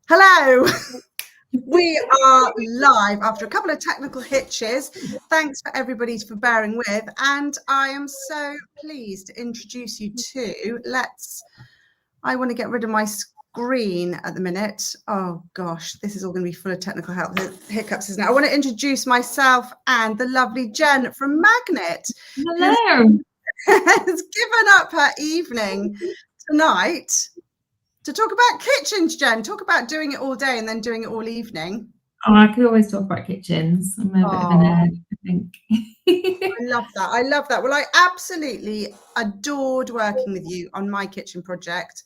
Hello, we are live after a couple of technical hitches. Thanks for everybody for bearing with, and I am so pleased to introduce you to, I want to get rid of my screen at the minute. Oh gosh, this is all going to be full of technical hiccups, isn't it? I want to introduce myself and the lovely Jen from Magnet. Hello. Has given up her evening tonight to talk about kitchens, Jen. Talk about doing it all day and then doing it all evening. Oh, I could always talk about kitchens. I'm a bit of a nerd, I think. I love that. I love that. Well, I absolutely adored working with you on my kitchen project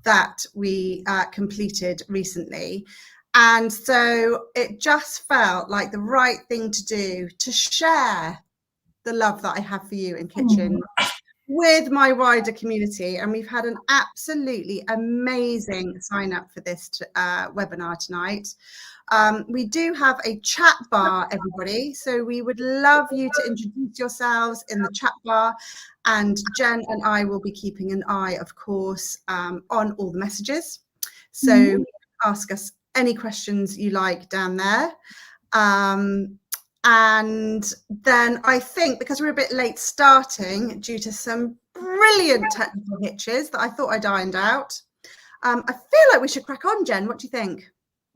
that we completed recently. And so it just felt like the right thing to do to share the love that I have for you in kitchen with my wider community. And we've had an absolutely amazing sign up for this webinar tonight. We do have a chat bar, everybody. So we would love you to introduce yourselves in the chat bar. And Jen and I will be keeping an eye, of course, on all the messages. So ask us any questions you like down there. And then I think, because we're a bit late starting due to some brilliant technical hitches that I thought I'd ironed out, I feel like we should crack on, Jen. What do you think?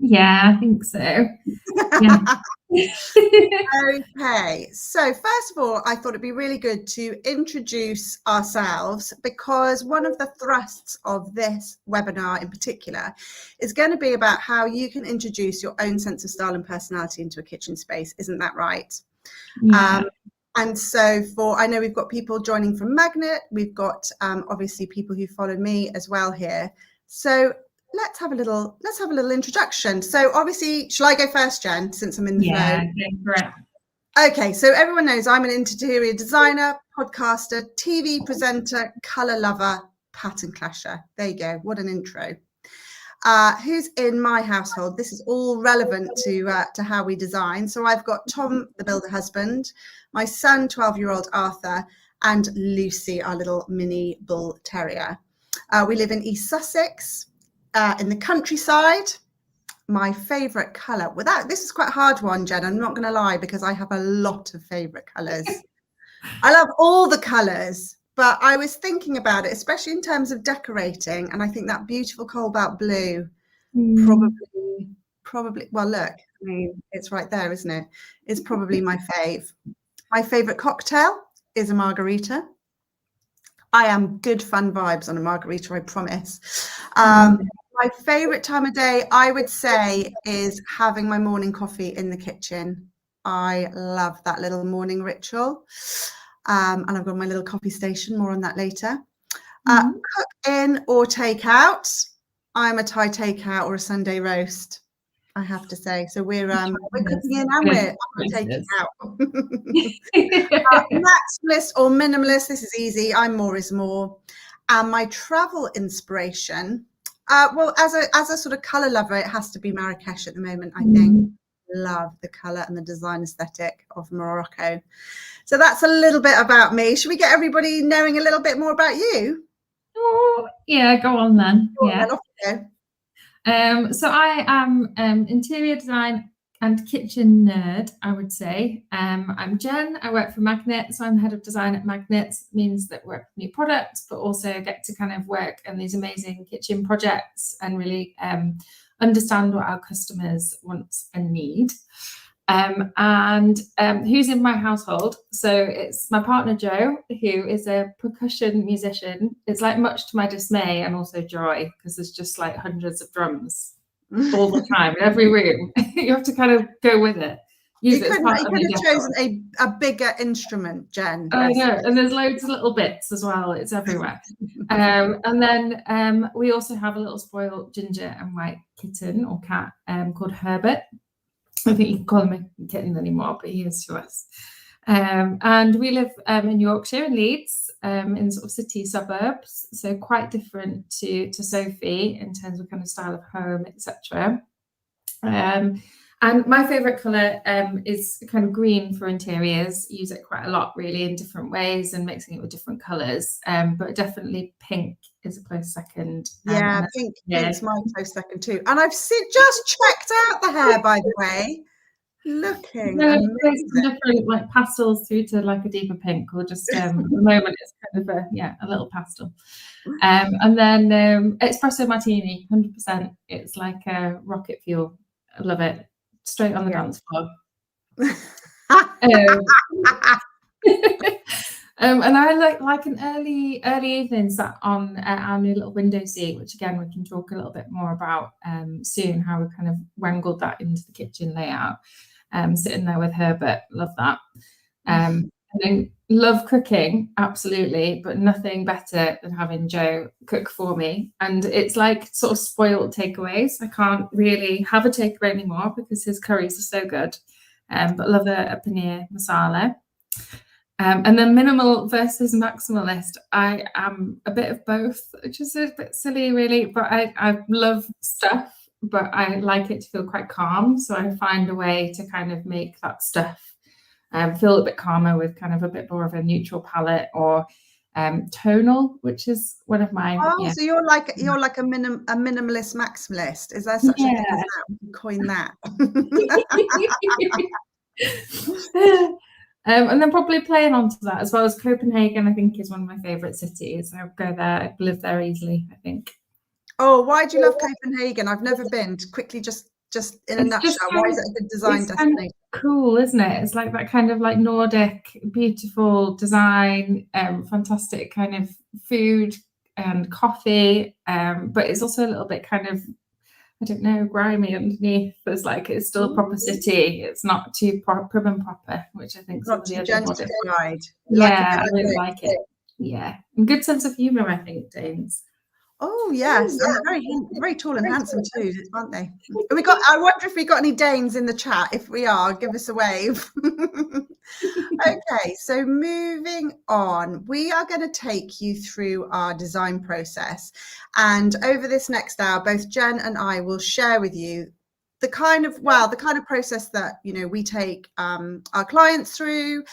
Yeah, I think so. Yeah. Okay, so first of all, I thought it'd be really good to introduce ourselves, because one of the thrusts of this webinar in particular is going to be about how you can introduce your own sense of style and personality into a kitchen space. Isn't that right? Yeah. And so I know we've got people joining from Magnet. We've got obviously people who follow me as well here. So let's have a little introduction. So obviously, shall I go first, Jen, since I'm in the flow? Yeah, okay, so everyone knows I'm an interior designer, podcaster, TV presenter, color lover, pattern clasher. There you go. What an intro. Who's in my household? This is all relevant to how we design. So I've got Tom, the builder husband, my son, 12-year-old Arthur, and Lucy, our little mini bull terrier. We live in East Sussex, in the countryside. My favourite colour, this is quite a hard one, Jen, I'm not going to lie, because I have a lot of favourite colours. I love all the colours, but I was thinking about it, especially in terms of decorating, and I think that beautiful cobalt blue, probably, well, look, I mean, it's right there, isn't it? It's probably my fave. My favourite cocktail is a margarita. I am good fun vibes on a margarita, I promise. My favourite time of day, I would say, is having my morning coffee in the kitchen. I love that little morning ritual. And I've got my little coffee station, more on that later. Cook in or take out. I'm a Thai takeout or a Sunday roast, I have to say. So we're cooking in and we're taking out. Maximalist or minimalist, this is easy. I'm more is more. And my travel inspiration, well, as a sort of colour lover, it has to be Marrakesh at the moment, I think. Love the colour and the design aesthetic of Morocco. So that's a little bit about me. Should we get everybody knowing a little bit more about you? Oh, yeah, go on then. Yeah. Off you go. So I am interior design and kitchen nerd, I would say. I'm Jen. I work for Magnet, so I'm head of design at Magnet. It means that we work with new products, but also get to kind of work on these amazing kitchen projects and really understand what our customers want and need. And who's in my household? So it's my partner Joe, who is a percussion musician. It's like much to my dismay and also joy, because there's just like hundreds of drums all the time in every room. You have to kind of go with it. You could have chosen a bigger instrument, Jen. Oh, I know, and there's loads of little bits as well. It's everywhere. And then we also have a little spoiled ginger and white kitten or cat called Herbert. I think you can call him a kitten anymore, but he is to us. And we live in Yorkshire, in Leeds, in sort of city suburbs, so quite different to Sophie in terms of kind of style of home, etc. And my favourite colour is kind of green for interiors. Use it quite a lot, really, in different ways and mixing it with different colours. But definitely pink is a close second. Yeah, pink's my close second too. And I've just checked out the hair, by the way. Looking amazing. Different like pastels through to like a deeper pink, or just at the moment it's kind of a little pastel. And then espresso martini, 100%. It's like a rocket fuel. I love it. Straight on the dance floor. And I like an early evening sat on our new little window seat, which again we can talk a little bit more about soon, how we kind of wangled that into the kitchen layout. Sitting there with her, but love that. And then love cooking, absolutely, but nothing better than having Joe cook for me. And it's like sort of spoiled takeaways. I can't really have a takeaway anymore because his curries are so good. But love a paneer masala. And then minimal versus maximalist. I am a bit of both, which is a bit silly, really, but I love stuff, but I like it to feel quite calm. So I find a way to kind of make that stuff feel a bit calmer with kind of a bit more of a neutral palette, or tonal, which is one of mine. So you're like a minimalist maximalist. Is there such a thing as that? We can coin that. And then probably playing onto that, as well as Copenhagen, I think is one of my favourite cities. I'll go there, I live there easily, I think. Oh, why do you love Copenhagen? I've never been. Quickly, just in a nutshell, why is it a good design destination? Kind of cool, isn't it? It's like that kind of like Nordic, beautiful design, fantastic kind of food and coffee, but it's also a little bit kind of, I don't know, grimy underneath. It's still a proper city. It's not too prim and proper, which I think is not too gentrified. Yeah, I really like it. Yeah, and good sense of humour, I think, Danes. Oh yes, and very tall and handsome too, aren't they? I wonder if we got any Danes in the chat. If we are, give us a wave. Okay, so moving on, we are going to take you through our design process, and over this next hour, both Jen and I will share with you the kind of process that we take our clients through,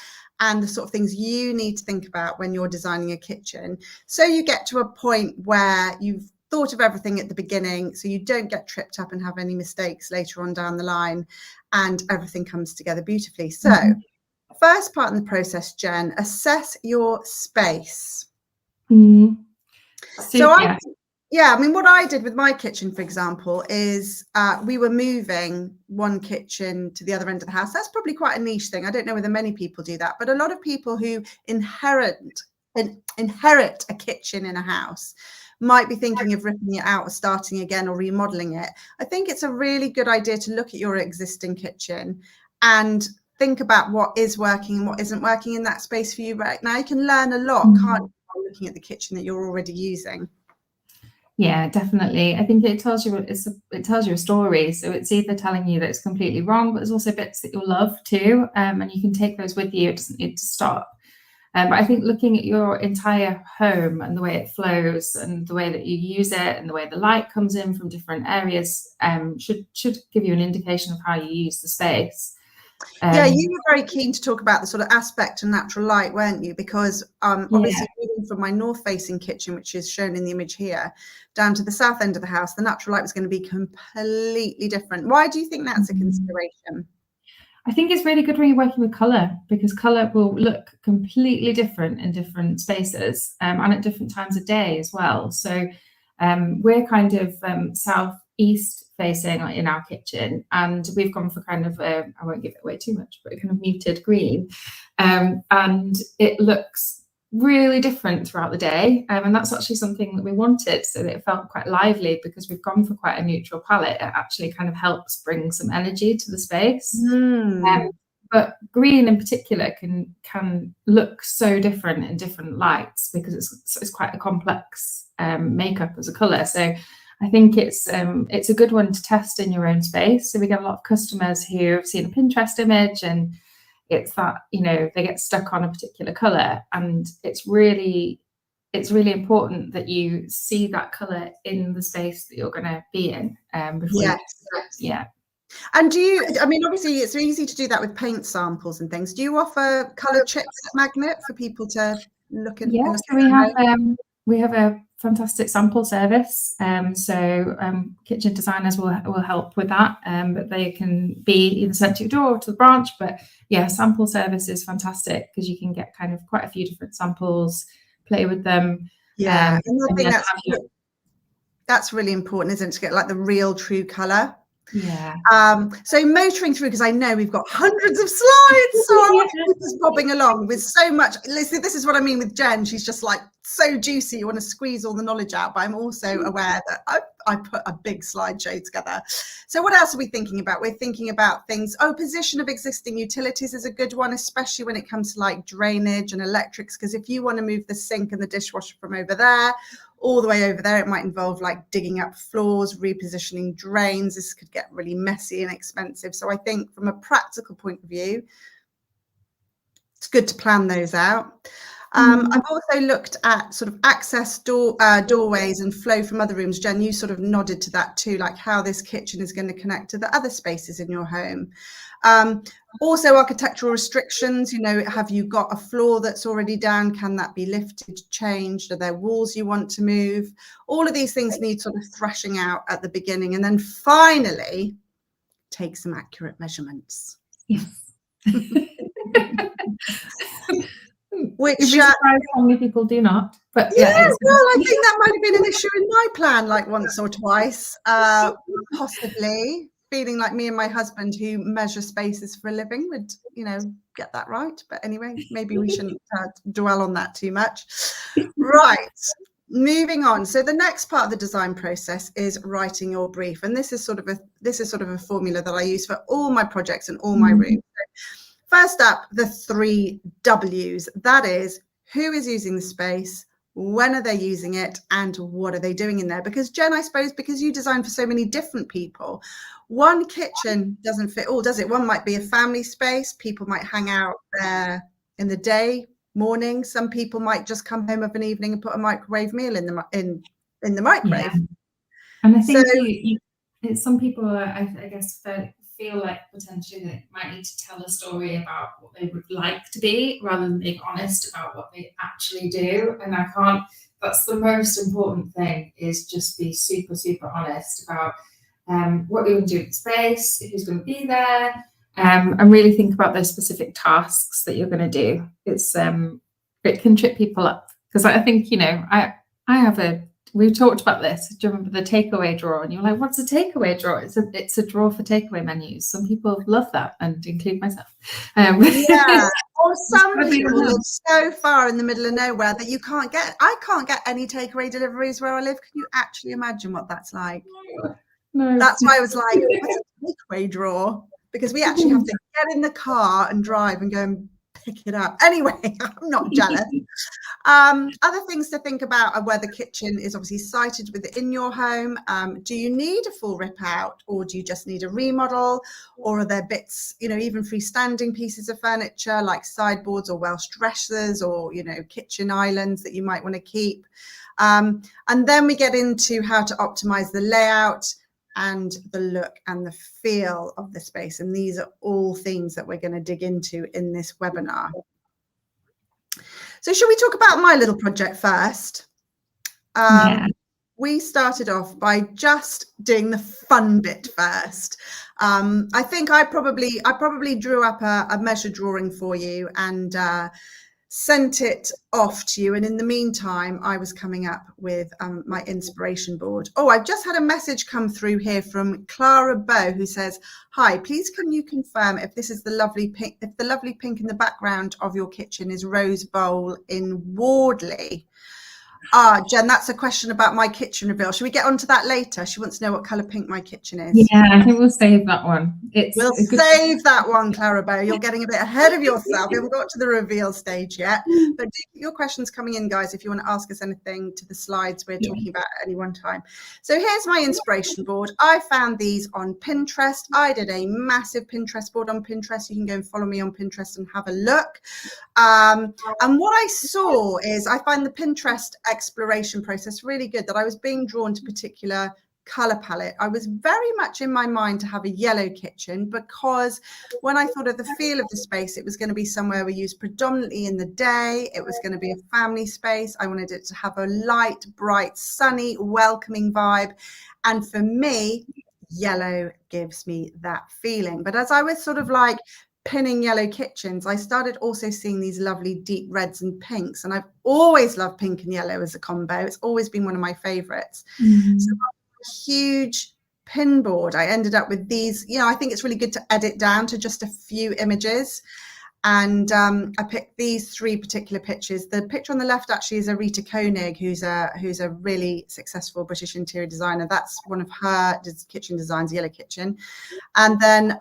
and the sort of things you need to think about when you're designing a kitchen, so you get to a point where you've thought of everything at the beginning, so you don't get tripped up and have any mistakes later on down the line, and everything comes together beautifully. So first part in the process, Jen, assess your space. So I mean, what I did with my kitchen, for example, is we were moving one kitchen to the other end of the house. That's probably quite a niche thing. I don't know whether many people do that, but a lot of people who inherit a kitchen in a house might be thinking of ripping it out or starting again or remodeling it. I think it's a really good idea to look at your existing kitchen and think about what is working and what isn't working in that space for you right now. You can learn a lot, can't you, by looking at the kitchen that you're already using. Yeah, definitely. I think it tells you a story. So it's either telling you that it's completely wrong, but there's also bits that you'll love too, and you can take those with you. It doesn't need to stop. But I think looking at your entire home and the way it flows and the way that you use it and the way the light comes in from different areas should give you an indication of how you use the space. Yeah, you were very keen to talk about the sort of aspect of natural light, weren't you? Because obviously moving from my north-facing kitchen, which is shown in the image here, down to the south end of the house, the natural light was going to be completely different. Why do you think that's a consideration? I think it's really good when you're working with colour, because colour will look completely different in different spaces and at different times of day as well. So we're kind of southeast facing in our kitchen, and we've gone for kind of I won't give it away too much, but a kind of muted green, and it looks really different throughout the day, and that's actually something that we wanted, so that it felt quite lively. Because we've gone for quite a neutral palette, it actually kind of helps bring some energy to the space. But green in particular can look so different in different lights, because it's quite a complex makeup as a colour. So I think it's a good one to test in your own space. So we get a lot of customers who have seen a Pinterest image, and it's that, they get stuck on a particular colour, and it's really important that you see that colour in the space that you're going to be in. Before yes. Yeah. And do you, I mean, obviously it's easy to do that with paint samples and things. Do you offer colour chips at Magnet for people to look at? Yeah, so we have a fantastic sample service. Kitchen designers will help with that. But they can be either sent to your door or to the branch. But yeah, sample service is fantastic because you can get kind of quite a few different samples, play with them. Yeah, and I think that's really important, isn't it, to get like the real true colour. Yeah. So motoring through, because I know we've got hundreds of slides, so I want to keep us bobbing along with so much. Listen, this is what I mean with Jen. She's just like so juicy. You want to squeeze all the knowledge out, but I'm also aware that I put a big slideshow together. So what else are we thinking about? We're thinking about things. Position of existing utilities is a good one, especially when it comes to like drainage and electrics, because if you want to move the sink and the dishwasher from over there all the way over there, it might involve like digging up floors, repositioning drains. This could get really messy and expensive. So I think from a practical point of view, it's good to plan those out. I've also looked at sort of access doorways and flow from other rooms. Jen, you sort of nodded to that too, like how this kitchen is going to connect to the other spaces in your home. Also architectural restrictions, you know, have you got a floor that's already down? Can that be lifted, changed? Are there walls you want to move? All of these things need sort of thrashing out at the beginning. And then finally, take some accurate measurements. Yes. Which how many people do not. But yeah, well, I think that might have been an issue in my plan, like once or twice, possibly. Feeling like me and my husband, who measure spaces for a living, would, you know, get that right. But anyway, maybe we shouldn't dwell on that too much. Right, moving on. So the next part of the design process is writing your brief, and this is sort of a formula that I use for all my projects and all my rooms. First up, the 3 W's. That is, who is using the space, when are they using it, and what are they doing in there? Because Jen, I suppose because you design for so many different people, one kitchen doesn't fit all, does it? One might be a family space. People might hang out there in the day, morning. Some people might just come home of an evening and put a microwave meal in the microwave. Yeah. And I think some people, I guess, feel like potentially they might need to tell a story about what they would like to be rather than being honest about what they actually do. And that's the most important thing, is just be super, super honest about what you're going to do with space, who's going to be there, and really think about those specific tasks that you're going to do. It can trip people up, because I think, you know, we've talked about this. Do you remember the takeaway drawer? And you're like, what's a takeaway drawer? It's a drawer for takeaway menus. Some people love that, and include myself. Yeah. Or some people live so far in the middle of nowhere that I can't get any takeaway deliveries where I live. Can you actually imagine what that's like? No. That's why I was like, what's a takeaway drawer? Because we actually have to get in the car and drive and go and pick it up. Anyway, I'm not jealous. Other things to think about are where the kitchen is obviously sited within your home. Do you need a full rip out, or do you just need a remodel? Or are there bits, you know, even freestanding pieces of furniture like sideboards or Welsh dressers, or, you know, kitchen islands that you might want to keep? And then we get into how to optimize the layout and the look and the feel of the space. And these are all themes that we're going to dig into in this webinar. So should we talk about my little project first? We started off by just doing the fun bit first. I think I probably drew up a measure drawing for you and sent it off to you. And in the meantime, I was coming up with my inspiration board. Oh, I've just had a message come through here from Clara Bow, who says, hi, please can you confirm if this is the lovely pink, if the lovely pink in the background of your kitchen is Rose Bowl in Wardley? Jen, that's a question about my kitchen reveal. Should we get onto that later? She wants to know what colour pink my kitchen is. Yeah, I think we'll save that one. We'll save that one, Clara Bow. You're getting a bit ahead of yourself. We haven't got to the reveal stage yet. But do keep your questions coming in, guys, if you want to ask us anything to the slides we're talking about at any one time. So here's my inspiration board. I found these on Pinterest. I did a massive Pinterest board on Pinterest. You can go and follow me on Pinterest and have a look. And what I saw is I find the Pinterest exploration process really good, that I was being drawn to particular colour palette, I was very much in my mind to have a yellow kitchen, because when I thought of the feel of the space, it was going to be somewhere we use predominantly in the day. It was going to be a family space. I wanted it to have a light, bright, sunny, welcoming vibe. And for me, yellow gives me that feeling. But as I was sort of like pinning yellow kitchens, I started also seeing these lovely deep reds and pinks, and I've always loved pink and yellow as a combo. It's always been one of my favorites. So a huge pin board, I ended up with these, you know, I think it's really good to edit down to just a few images. And I picked these 3 particular pictures. The picture on the left actually is a Rita Koenig, who's a really successful British interior designer. That's one of her kitchen designs, Yellow Kitchen. And then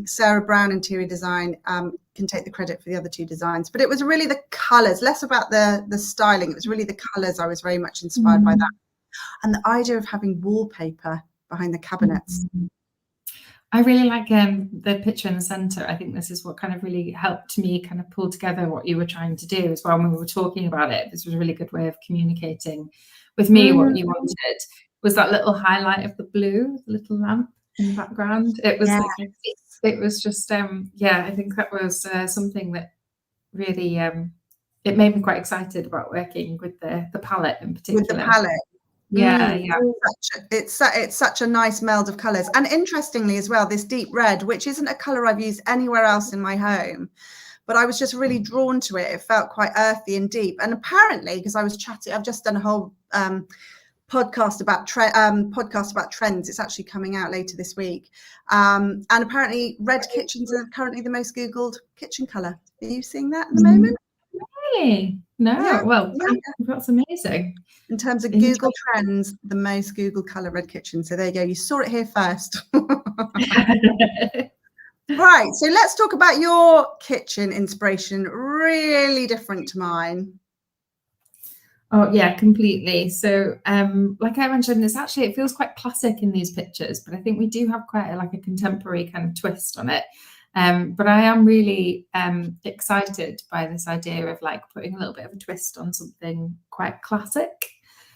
Sarah Brown Interior Design can take the credit for the other 2 designs. But it was really the colours, less about the styling. It was really the colours. I was very much inspired by that. And the idea of having wallpaper behind the cabinets. I really like the picture in the centre. I think this is what kind of really helped me kind of pull together what you were trying to do as well when we were talking about it. This was a really good way of communicating with me what you wanted. Was that little highlight of the blue, the little lamp in the background? It was like, it was just yeah, I think that was something that really it made me quite excited about working with the palette in particular. With the palette. Yeah, it's such a nice meld of colours. And interestingly as well, this deep red, which isn't a colour I've used anywhere else in my home, but I was just really drawn to it. It felt quite earthy and deep. And apparently, because I was chatting, I've just done a whole podcast about trends. It's actually coming out later this week. And apparently red kitchens are currently the most Googled kitchen colour. Are you seeing that at the moment? Really? No. Well, that's amazing. In terms of Google Trends, the most Googled colour, red kitchen. So there you go. You saw it here first. Right. So let's talk about your kitchen inspiration. Really different to mine. Oh yeah, completely. So like I mentioned, it feels quite classic in these pictures, but I think we do have quite a contemporary kind of twist on it. But I am really excited by this idea of putting a little bit of a twist on something quite classic.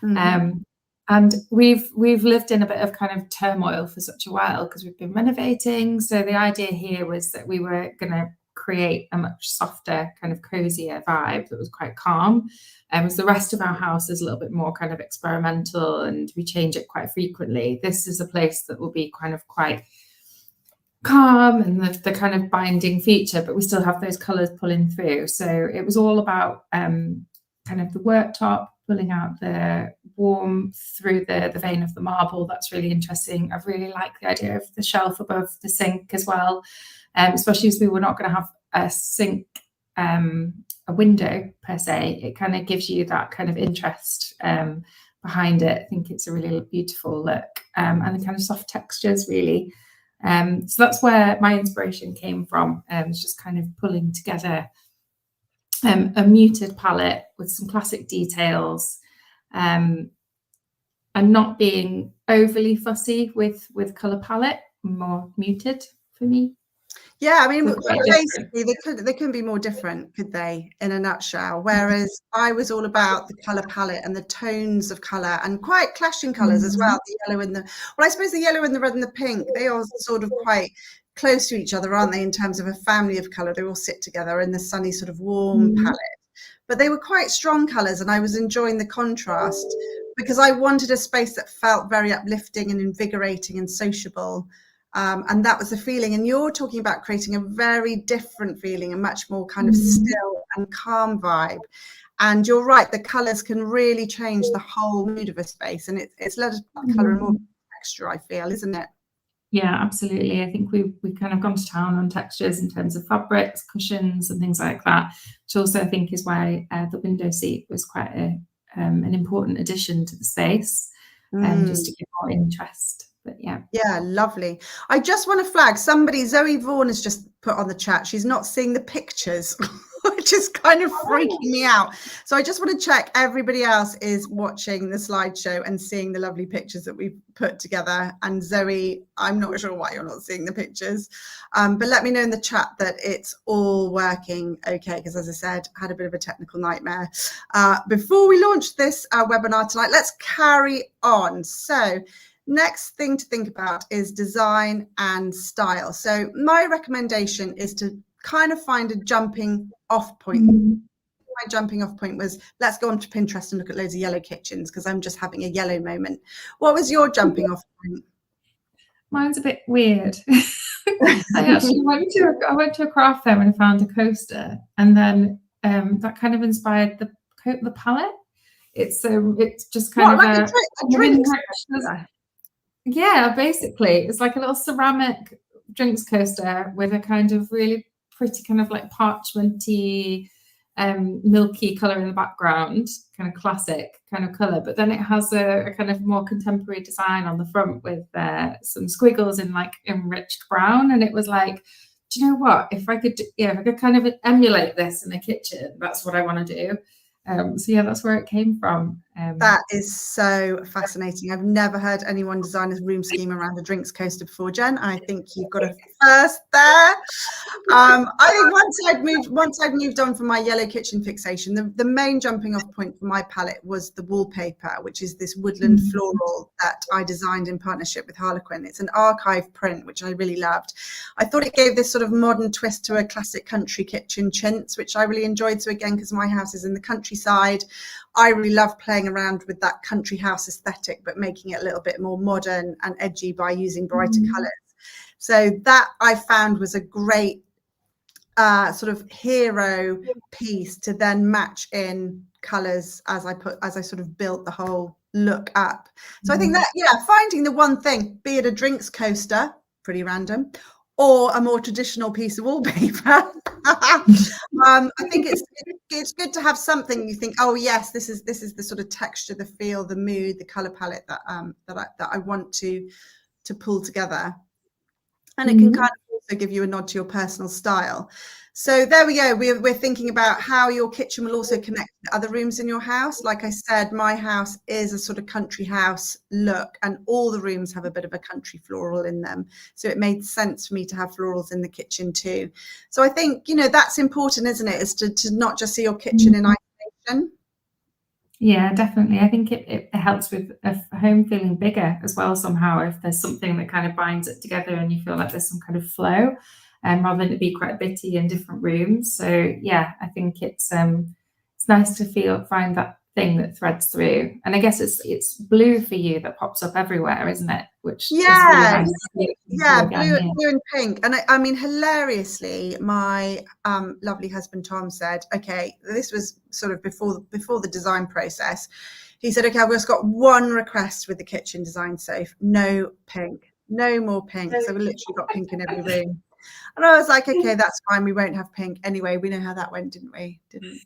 And we've lived in a bit of kind of turmoil for such a while because we've been renovating. So the idea here was that we were going to create a much softer, kind of cozier vibe that was quite calm. As the rest of our house is a little bit more kind of experimental and we change it quite frequently. This is a place that will be kind of quite calm and the kind of binding feature, but we still have those colours pulling through. So it was all about kind of the worktop, pulling out the warmth through the vein of the marble. That's really interesting. I really like the idea of the shelf above the sink as well, especially as we were not going to have a sink, a window per se. It kind of gives you that kind of interest behind it. I think it's a really beautiful look, and the kind of soft textures really. So that's where my inspiration came from. It's just kind of pulling together a muted palette with some classic details, and not being overly fussy with colour palette, more muted for me. Yeah, I mean, basically, they couldn't be more different, could they, in a nutshell? Whereas I was all about the colour palette and the tones of colour and quite clashing colours as well. The yellow and I suppose the yellow and the red and the pink, they are sort of quite close to each other, aren't they, in terms of a family of colour? They all sit together in the sunny sort of warm palette. But they were quite strong colours and I was enjoying the contrast because I wanted a space that felt very uplifting and invigorating and sociable. And that was the feeling. And you're talking about creating a very different feeling, a much more kind of still and calm vibe. And you're right, the colours can really change the whole mood of a space. And it's led us to colour and more texture, I feel, isn't it? Yeah, absolutely. I think we've kind of gone to town on textures in terms of fabrics, cushions and things like that, which also I think is why the window seat was quite an important addition to the space, just to give more interest. But yeah, lovely. I just want to flag Zoe Vaughan has just put on the chat, she's not seeing the pictures, which is kind of freaking me out. So I just want to check everybody else is watching the slideshow and seeing the lovely pictures that we've put together. And Zoe, I'm not sure why you're not seeing the pictures, but let me know in the chat that it's all working okay, because as I said, I had a bit of a technical nightmare. Before we launch this webinar tonight, let's carry on. So Next thing to think about is design and style. So my recommendation is to kind of find a jumping off point. My jumping off point was, let's go onto Pinterest and look at loads of yellow kitchens because I'm just having a yellow moment. What was your jumping off point? Mine's a bit weird. I actually went to a craft fair and I found a coaster, and then that kind of inspired the palette. It's just kind What, of like a drink? Yeah, basically, it's like a little ceramic drinks coaster with a kind of really pretty kind of like parchmenty, milky color in the background, kind of classic kind of color. But then it has a kind of more contemporary design on the front with some squiggles in like enriched brown. And it was like, do you know what? If I could kind of emulate this in the kitchen, that's what I want to do. So yeah, that's where it came from. That is so fascinating. I've never heard anyone design a room scheme around a drinks coaster before, Jen. I think you've got a first there. I think once I'd moved on from my yellow kitchen fixation, the main jumping off point for my palette was the wallpaper, which is this woodland floral that I designed in partnership with Harlequin. It's an archive print, which I really loved. I thought it gave this sort of modern twist to a classic country kitchen chintz, which I really enjoyed. So again, because my house is in the countryside, I really love playing around with that country house aesthetic, but making it a little bit more modern and edgy by using brighter colours. So that I found was a great sort of hero piece to then match in colours as I sort of built the whole look up. So I think that, finding the one thing, be it a drinks coaster, pretty random, or a more traditional piece of wallpaper. I think it's good to have something you think, oh yes, this is the sort of texture, the feel, the mood, the color palette that I want to pull together, and it can kind of also give you a nod to your personal style. So there we go. We're thinking about how your kitchen will also connect to other rooms in your house. Like I said, my house is a sort of country house look, and all the rooms have a bit of a country floral in them. So it made sense for me to have florals in the kitchen too. So I think, that's important, isn't it? Is to not just see your kitchen in isolation. Yeah, definitely. I think it helps with a home feeling bigger as well somehow, if there's something that kind of binds it together and you feel like there's some kind of flow, rather than it be quite bitty in different rooms. So yeah, I think it's nice to find that thing that threads through. And I guess it's blue for you that pops up everywhere, isn't it? Which is really nice. Blue and pink. And I mean, hilariously, my lovely husband Tom said, okay, this was sort of before the design process. He said, okay, I've just got one request with the kitchen design, Soph, no pink, no more pink. So we literally got pink in every room. And I was like, okay, that's fine. We won't have pink anyway. We know how that went, didn't we? Didn't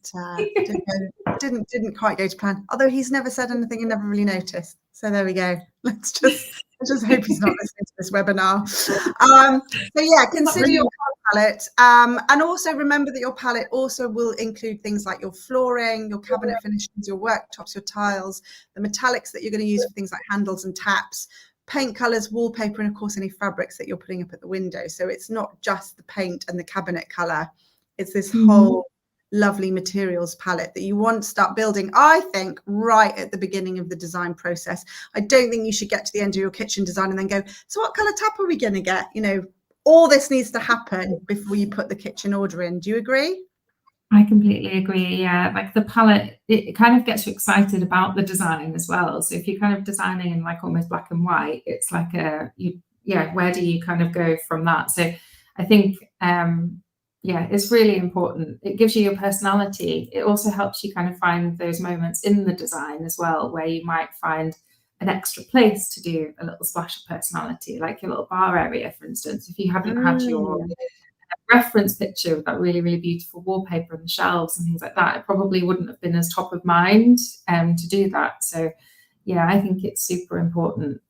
quite go to plan. Although he's never said anything and never really noticed. So there we go. Let's just hope he's not listening to this webinar. So yeah, consider your palette, and also remember that your palette also will include things like your flooring, your cabinet finishes, your worktops, your tiles, the metallics that you're going to use for things like handles and taps, paint colors, wallpaper, and of course any fabrics that you're putting up at the window. So it's not just the paint and the cabinet color, it's this whole lovely materials palette that you want to start building, I think, right at the beginning of the design process. I don't think you should get to the end of your kitchen design and then go, so what color tap are we going to get? All this needs to happen before you put the kitchen order in. Do you agree? I completely agree. Yeah, like the palette, it kind of gets you excited about the design as well. So if you're kind of designing in like almost black and white, it's like where do you kind of go from that? So I think it's really important. It gives you your personality. It also helps you kind of find those moments in the design as well, where you might find an extra place to do a little splash of personality, like your little bar area, for instance. If you haven't had your reference picture with that really, really beautiful wallpaper and the shelves and things like that, it probably wouldn't have been as top of mind to do that. So yeah, I think it's super important.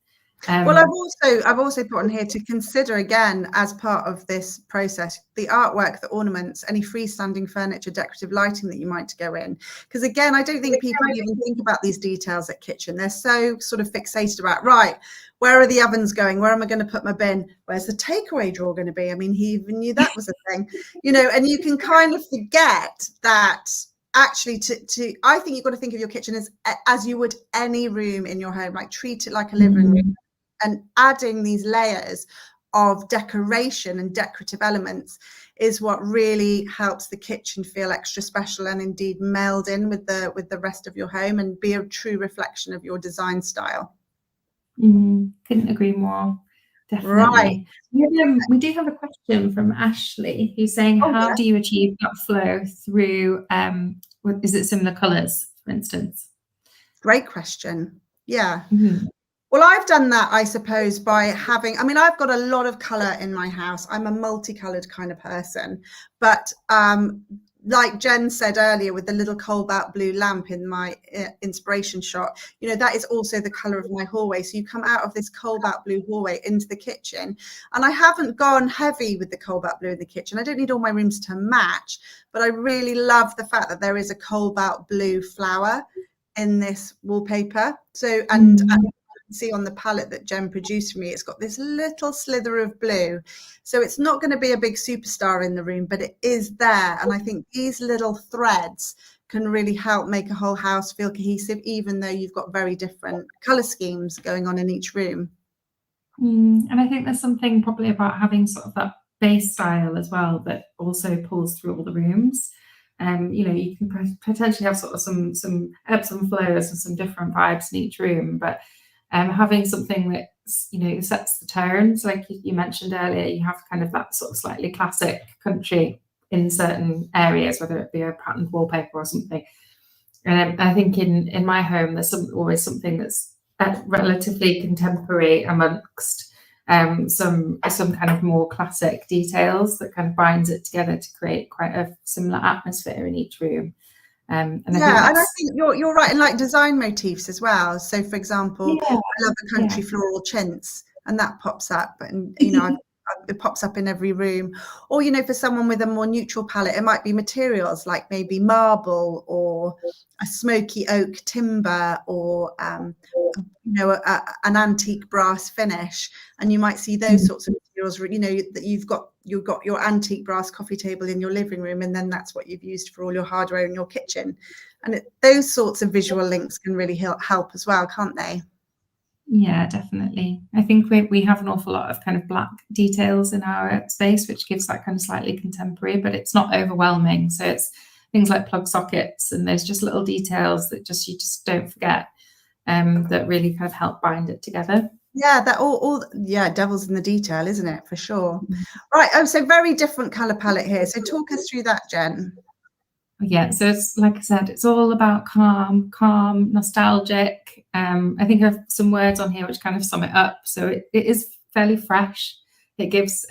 Well, I've also put on here to consider again, as part of this process, the artwork, the ornaments, any freestanding furniture, decorative lighting that you might go in. Because again, I don't think people even think about these details at kitchen. They're so sort of fixated about, right, where are the ovens going? Where am I going to put my bin? Where's the takeaway drawer going to be? I mean, he even knew that was a thing, and you can kind of forget that actually I think you've got to think of your kitchen as you would any room in your home, like treat it like a living room. and adding these layers of decoration and decorative elements is what really helps the kitchen feel extra special and indeed meld in with the rest of your home and be a true reflection of your design style. Couldn't agree more. Definitely. Right. We do have a question from Ashley who's saying, how do you achieve that flow through, is it similar colours, for instance? Great question. Yeah. Mm-hmm. Well, I've done that, I suppose, by having, I mean, I've got a lot of colour in my house. I'm a multicoloured kind of person. But like Jen said earlier, with the little cobalt blue lamp in my inspiration shot, you know, that is also the colour of my hallway. So you come out of this cobalt blue hallway into the kitchen. And I haven't gone heavy with the cobalt blue in the kitchen. I don't need all my rooms to match, but I really love the fact that there is a cobalt blue flower in this wallpaper. So, and see on the palette that Jen produced for me, it's got this little slither of blue. So it's not going to be a big superstar in the room, but it is there. And I think these little threads can really help make a whole house feel cohesive, even though you've got very different color schemes going on in each room. And I think there's something probably about having sort of that base style as well that also pulls through all the rooms. You know, you can potentially have sort of some ebbs and flows and some different vibes in each room, but having something that, you know, sets the tone. So like you mentioned earlier, you have kind of that sort of slightly classic country in certain areas, whether it be a patterned wallpaper or something. And I think in my home, there's always something that's relatively contemporary amongst some kind of more classic details that kind of binds it together to create quite a similar atmosphere in each room. And I think you're right, and like design motifs as well. So, for example, I love the country floral chintz, and that pops up, and you know, it pops up in every room. Or, you know, for someone with a more neutral palette, it might be materials like maybe marble or a smoky oak timber, or you know, an antique brass finish, and you might see those sorts of materials. You know, that you've got your antique brass coffee table in your living room, and then that's what you've used for all your hardware in your kitchen. And those sorts of visual links can really help as well, can't they? Yeah, definitely. I think we have an awful lot of kind of black details in our space, which gives that kind of slightly contemporary, but it's not overwhelming. So it's things like plug sockets, and there's just little details that you just don't forget, that really kind of help bind it together. Yeah, that all devil's in the detail, isn't it? For sure. Right. Oh, so very different color palette here. So talk us through that, Jen. Yeah, so it's like I said, it's all about calm, nostalgic. I think I have some words on here which kind of sum it up. So it is fairly fresh. It gives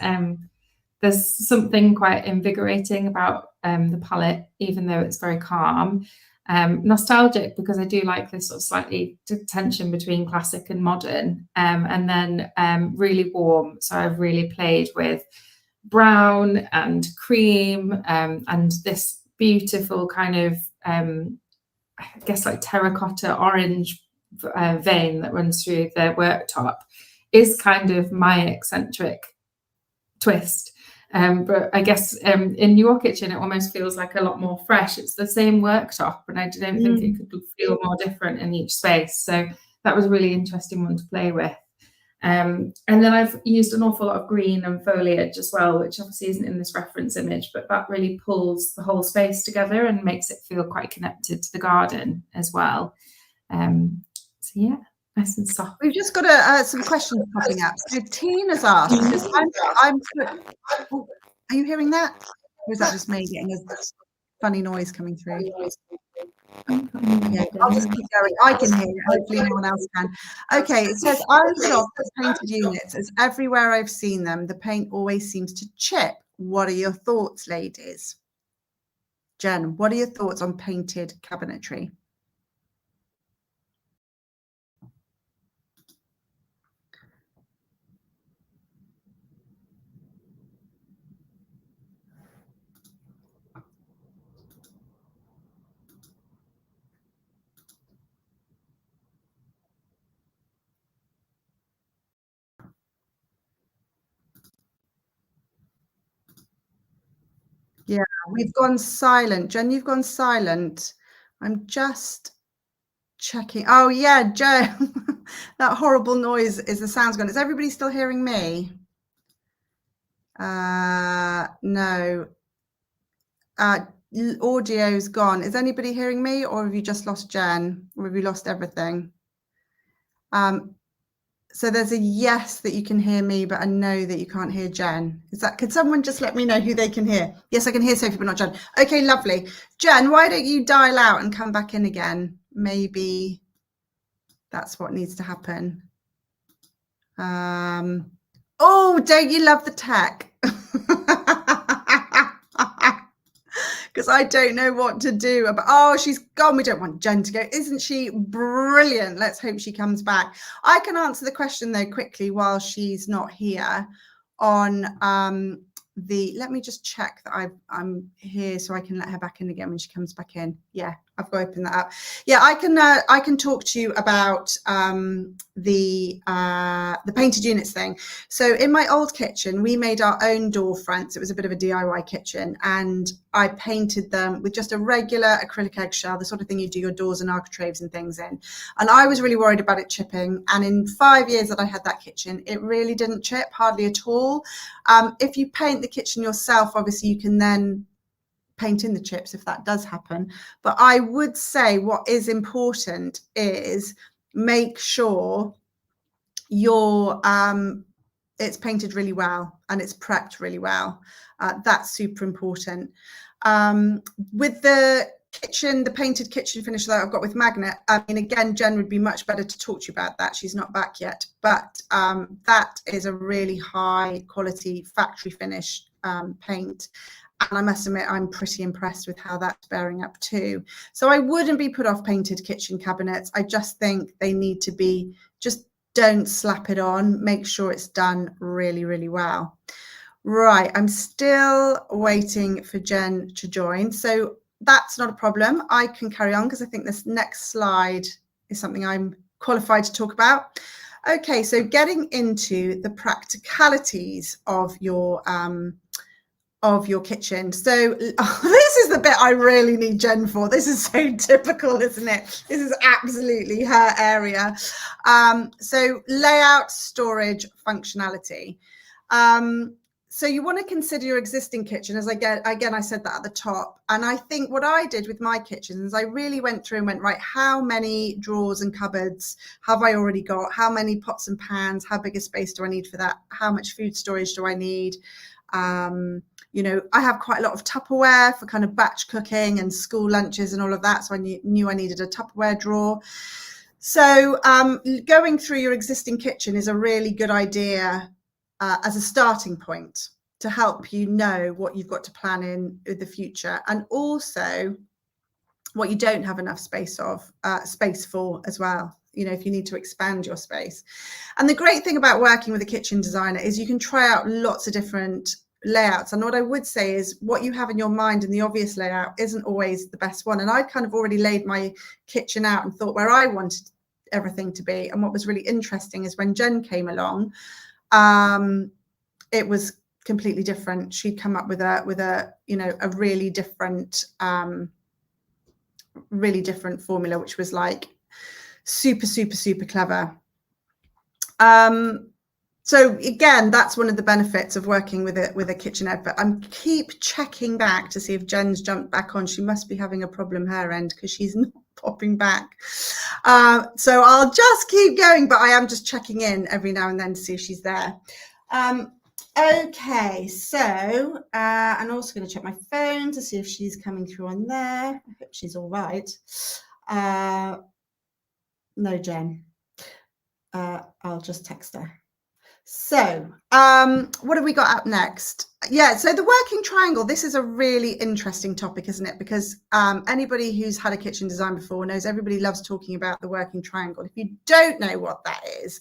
there's something quite invigorating about the palette, even though it's very calm. Nostalgic, because I do like this sort of slightly tension between classic and modern, and then really warm. So I've really played with brown and cream, and this beautiful kind of I guess like terracotta orange vein that runs through the worktop is kind of my eccentric twist. But I guess in your kitchen, it almost feels like a lot more fresh. It's the same worktop, and I don't think it could feel more different in each space. So that was a really interesting one to play with. And then I've used an awful lot of green and foliage as well, which obviously isn't in this reference image, but that really pulls the whole space together and makes it feel quite connected to the garden as well. So yeah, nice and soft. We've just got some questions popping up. So Tina's asked, because are you hearing that? Or is that just me getting a funny noise coming through? Yeah, I'll just keep going. I can hear it. Hopefully no one else can. Okay, it says, I'm shocked at painted units, as everywhere I've seen them, the paint always seems to chip. What are your thoughts, ladies? Jen, what are your thoughts on painted cabinetry? Yeah, we've gone silent. Jen, you've gone silent. I'm just checking. Oh yeah, Joe, that horrible noise is the sound's gone. Is everybody still hearing me? No. Audio's gone. Is anybody hearing me, or have you just lost Jen, or have you lost everything? So there's a yes that you can hear me, but a no that you can't hear Jen. Is that, could someone just let me know who they can hear? Yes, I can hear Sophie, but not Jen. Okay, lovely. Jen, why don't you dial out and come back in again? Maybe that's what needs to happen. Oh, don't you love the tech? Because I don't know what to do about, oh, she's gone. We don't want Jen to go. Isn't she brilliant? Let's hope she comes back. I can answer the question though quickly while she's not here on let me just check that I'm here so I can let her back in again when she comes back in. Yeah, I've got to open that up. Yeah, I can talk to you about the painted units thing. So in my old kitchen, we made our own door fronts. It was a bit of a DIY kitchen, and I painted them with just a regular acrylic eggshell, the sort of thing you do your doors and architraves and things in. And I was really worried about it chipping. And in 5 years that I had that kitchen, it really didn't chip, hardly at all. If you paint the kitchen yourself, obviously you can then paint in the chips if that does happen. But I would say what is important is make sure it's painted really well and it's prepped really well. That's super important. With the kitchen, the painted kitchen finish that I've got with Magnet, I mean, again, Jen would be much better to talk to you about that. She's not back yet, but that is a really high quality factory finish paint. And I must admit, I'm pretty impressed with how that's bearing up too. So I wouldn't be put off painted kitchen cabinets. I just think they need to be, just don't slap it on. Make sure it's done really, really well. Right, I'm still waiting for Jen to join. So that's not a problem. I can carry on because I think this next slide is something I'm qualified to talk about. Okay, so getting into the practicalities of your kitchen. So this is the bit I really need Jen for. This is so typical, isn't it? This is absolutely her area. So layout, storage, functionality. So you want to consider your existing kitchen, as I said that at the top. And I think what I did with my kitchen is I really went through and went, right, how many drawers and cupboards have I already got? How many pots and pans? How big a space do I need for that? How much food storage do I need? You know, I have quite a lot of Tupperware for kind of batch cooking and school lunches and all of that. So I knew I needed a Tupperware drawer. So going through your existing kitchen is a really good idea as a starting point to help you know what you've got to plan in the future, and also what you don't have enough space for as well. You know, if you need to expand your space. And the great thing about working with a kitchen designer is you can try out lots of different layouts. And what I would say is what you have in your mind and the obvious layout isn't always the best one. And I'd kind of already laid my kitchen out and thought where I wanted everything to be. And what was really interesting is when Jen came along, it was completely different. She'd come up with a you know, a really different formula, which was like super clever. So again, that's one of the benefits of working with a kitchen expert. I'm keep checking back to see if Jen's jumped back on. She must be having a problem her end because she's not popping back. So I'll just keep going, but I am just checking in every now and then to see if she's there. Okay, so I'm also going to check my phone to see if she's coming through on there. I hope she's all right. No, Jen. I'll just text her. So what have we got up next? Yeah, so the working triangle, this is a really interesting topic, isn't it? Because anybody who's had a kitchen design before knows everybody loves talking about the working triangle. If you don't know what that is,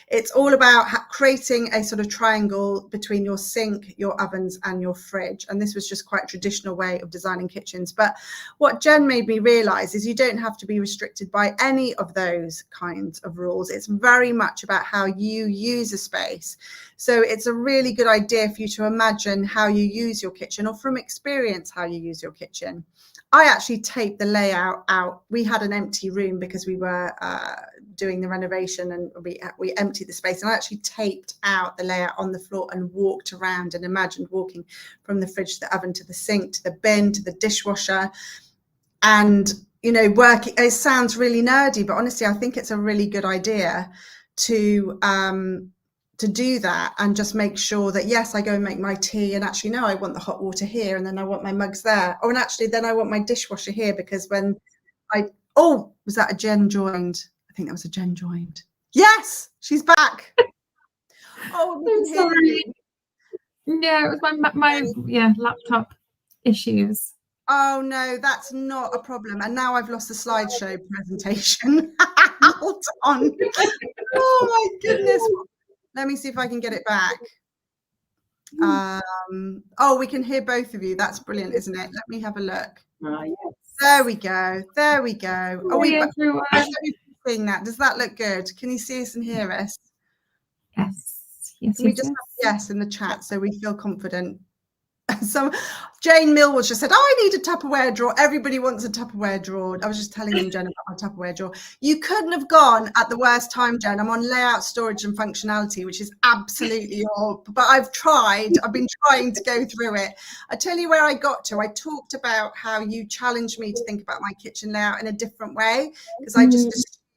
it's all about creating a sort of triangle between your sink, your ovens and your fridge. And this was just quite a traditional way of designing kitchens. But what Jen made me realize is you don't have to be restricted by any of those kinds of rules. It's very much about how you use a space. So it's a really good idea for you to imagine how you use your kitchen, or from experience how you use your kitchen. I actually taped the layout out. We had an empty room because we were doing the renovation, and we emptied the space, and I actually taped out the layout on the floor and walked around and imagined walking from the fridge to the oven to the sink to the bin to the dishwasher, and working. It sounds really nerdy, but honestly I think it's a really good idea to do that, and just make sure that, yes, I go and make my tea, and actually no, I want the hot water here, and then I want my mugs there, and actually then I want my dishwasher here, because when was that a Jen joined? I think that was a Jen joined. Yes, she's back. I'm sorry. Yeah, it was my laptop issues. Oh no, that's not a problem. And now I've lost the slideshow presentation. Hold on. Oh my goodness. Let me see if I can get it back. We can hear both of you. That's brilliant, isn't it? Let me have a look. Yes. There we go. There we go. Seeing that? Does that look good? Can you see us and hear us? Yes. Can we just have yes in the chat so we feel confident? Jane Millward just said, I need a Tupperware drawer. Everybody wants a Tupperware drawer. I was just telling them, Jen, about my Tupperware drawer. You couldn't have gone at the worst time, Jen. I'm on layout, storage and functionality, which is absolutely all, but I've been trying to go through it. I tell you where I got to. I talked about how you challenged me to think about my kitchen layout in a different way, because I just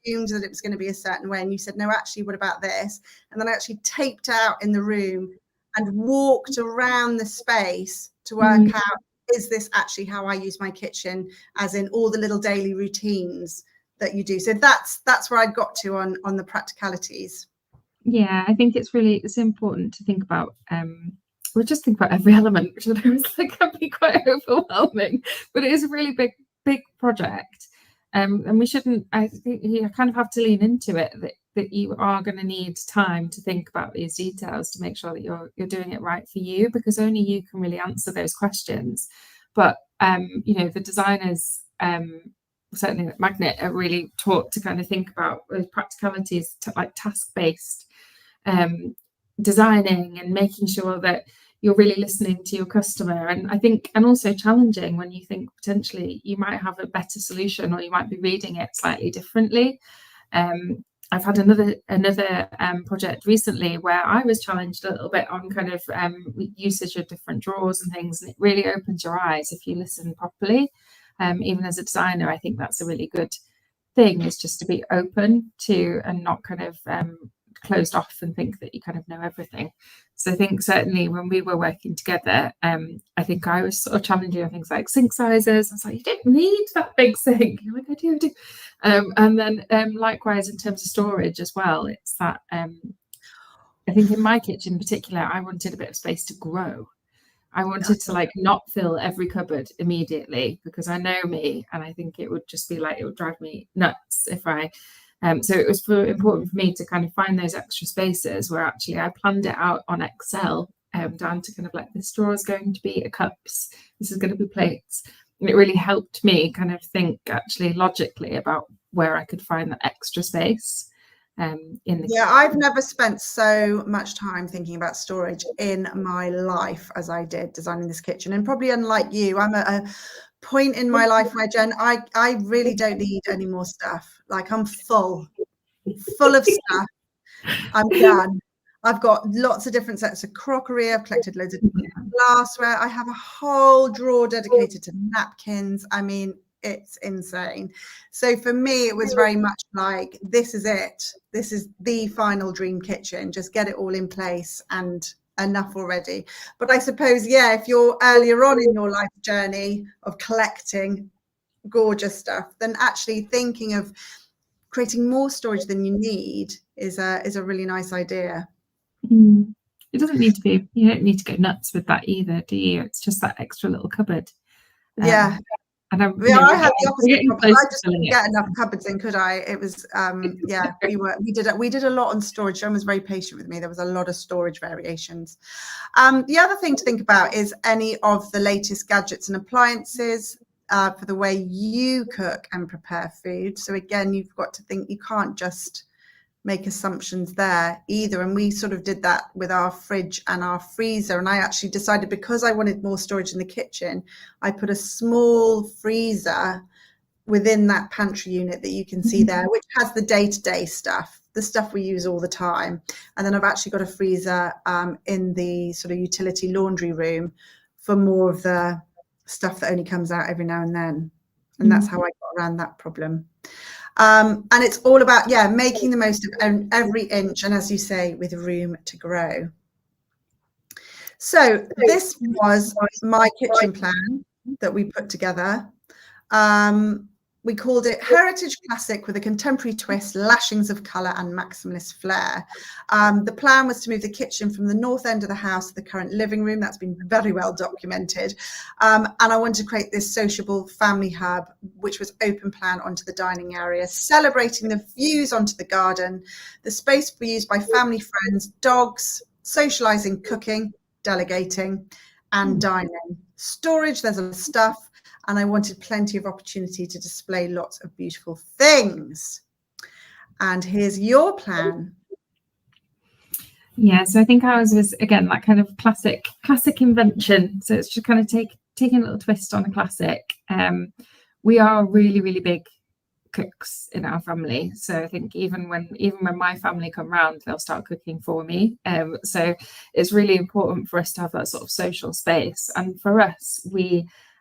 assumed that it was going to be a certain way, and you said, no, actually, what about this? And then I actually taped out in the room and walked around the space to work out, is this actually how I use my kitchen, as in all the little daily routines that you do. So that's where I got to on the practicalities. Yeah, I think it's important to think about just think about every element, which I know is can be quite overwhelming, but it is a really big project. And we shouldn't, I think you kind of have to lean into it, that you are going to need time to think about these details to make sure that you're doing it right for you, because only you can really answer those questions. But the designers certainly at Magnet are really taught to kind of think about those practicalities, like task-based designing, and making sure that you're really listening to your customer. And I think, and also challenging when you think potentially you might have a better solution, or you might be reading it slightly differently. I've had another project recently where I was challenged a little bit on kind of usage of different drawers and things, and it really opens your eyes if you listen properly. Even as a designer, I think that's a really good thing, is just to be open to, and not kind of closed off and think that you kind of know everything. So I think certainly when we were working together, I think I was sort of challenging on things like sink sizes. I was like, you don't need that big sink. You're like, I do. And then likewise in terms of storage as well, it's that I think in my kitchen in particular, I wanted a bit of space to grow. I wanted to like not fill every cupboard immediately, because I know me, and I think it would just be like, it would drive me nuts if I so it was important for me to kind of find those extra spaces where actually I planned it out on Excel, down to kind of like, this drawer is going to be cups, this is going to be plates. And it really helped me kind of think actually logically about where I could find that extra space. I've never spent so much time thinking about storage in my life as I did designing this kitchen. And probably unlike you, I'm at a point in my life where, Jen, I really don't need any more stuff. Like, I'm full of stuff. I'm done. I've got lots of different sets of crockery. I've collected loads of glassware. I have a whole drawer dedicated to napkins. I mean, it's insane. So for me, it was very much like, this is it. This is the final dream kitchen. Just get it all in place and enough already. But I suppose, if you're earlier on in your life journey of collecting gorgeous stuff, then actually thinking of creating more storage than you need is a really nice idea. It doesn't need to be, you don't need to go nuts with that either, do you? It's just that extra little cupboard. And I had the opposite problem. I just didn't get enough cupboards in, could I? It was we did a lot on storage. Jen was very patient with me. There was a lot of storage variations. The other thing to think about is any of the latest gadgets and appliances for the way you cook and prepare food. So again, you've got to think, you can't just make assumptions there either. And we sort of did that with our fridge and our freezer. And I actually decided, because I wanted more storage in the kitchen, I put a small freezer within that pantry unit that you can see there, which has the day-to-day stuff, the stuff we use all the time. And then I've actually got a freezer in the sort of utility laundry room for more of the stuff that only comes out every now and then. And that's how I got around that problem. And it's all about, making the most of every inch, and as you say, with room to grow. So this was my kitchen plan that we put together. We called it Heritage Classic with a Contemporary Twist, Lashings of Colour and Maximalist Flair. The plan was to move the kitchen from the north end of the house to the current living room. That's been very well documented. And I wanted to create this sociable family hub, which was open plan onto the dining area, celebrating the views onto the garden. The space will be used by family, friends, dogs, socialising, cooking, delegating, and dining. Storage, there's a lot of stuff. And I wanted plenty of opportunity to display lots of beautiful things. And here's your plan. Yeah, so I think ours was, again, that kind of classic invention. So it's just kind of taking a little twist on a classic. We are really, really big cooks in our family. So I think even when my family come round, they'll start cooking for me. So it's really important for us to have that sort of social space. And for us,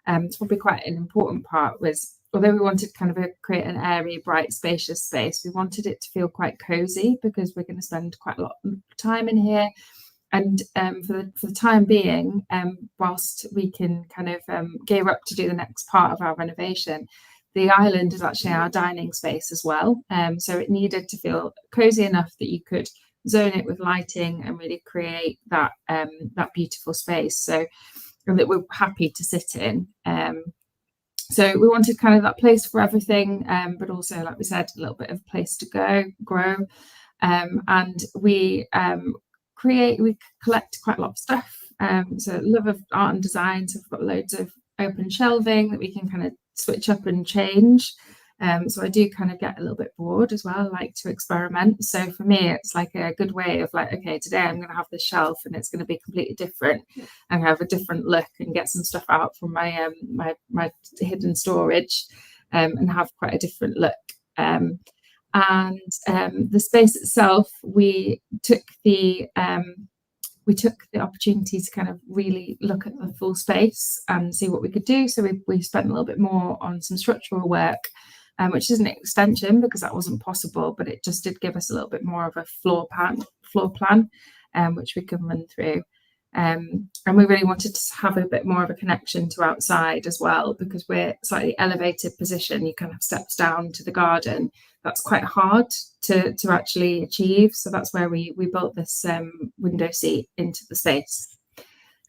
it's probably quite an important part was, although we wanted kind of create an airy, bright, spacious space, we wanted it to feel quite cozy, because we're going to spend quite a lot of time in here. And for the time being, whilst we can kind of gear up to do the next part of our renovation, the island is actually our dining space as well. So it needed to feel cozy enough that you could zone it with lighting and really create that beautiful space. So, and that we're happy to sit in. So we wanted kind of that place for everything, but also, like we said, a little bit of place to grow. And we collect quite a lot of stuff. So love of art and design. So we've got loads of open shelving that we can kind of switch up and change. So I do kind of get a little bit bored as well. I like to experiment. So for me, it's like a good way of like, okay, today I'm going to have this shelf and it's going to be completely different and have a different look and get some stuff out from my my hidden storage and have quite a different look. And the space itself, we took the opportunity to kind of really look at the full space and see what we could do. So we spent a little bit more on some structural work, which is an extension because that wasn't possible, but it just did give us a little bit more of a floor plan, which we can run through. And we really wanted to have a bit more of a connection to outside as well, because we're slightly elevated position. You kind of steps down to the garden. That's quite hard to actually achieve. So that's where we built this window seat into the space.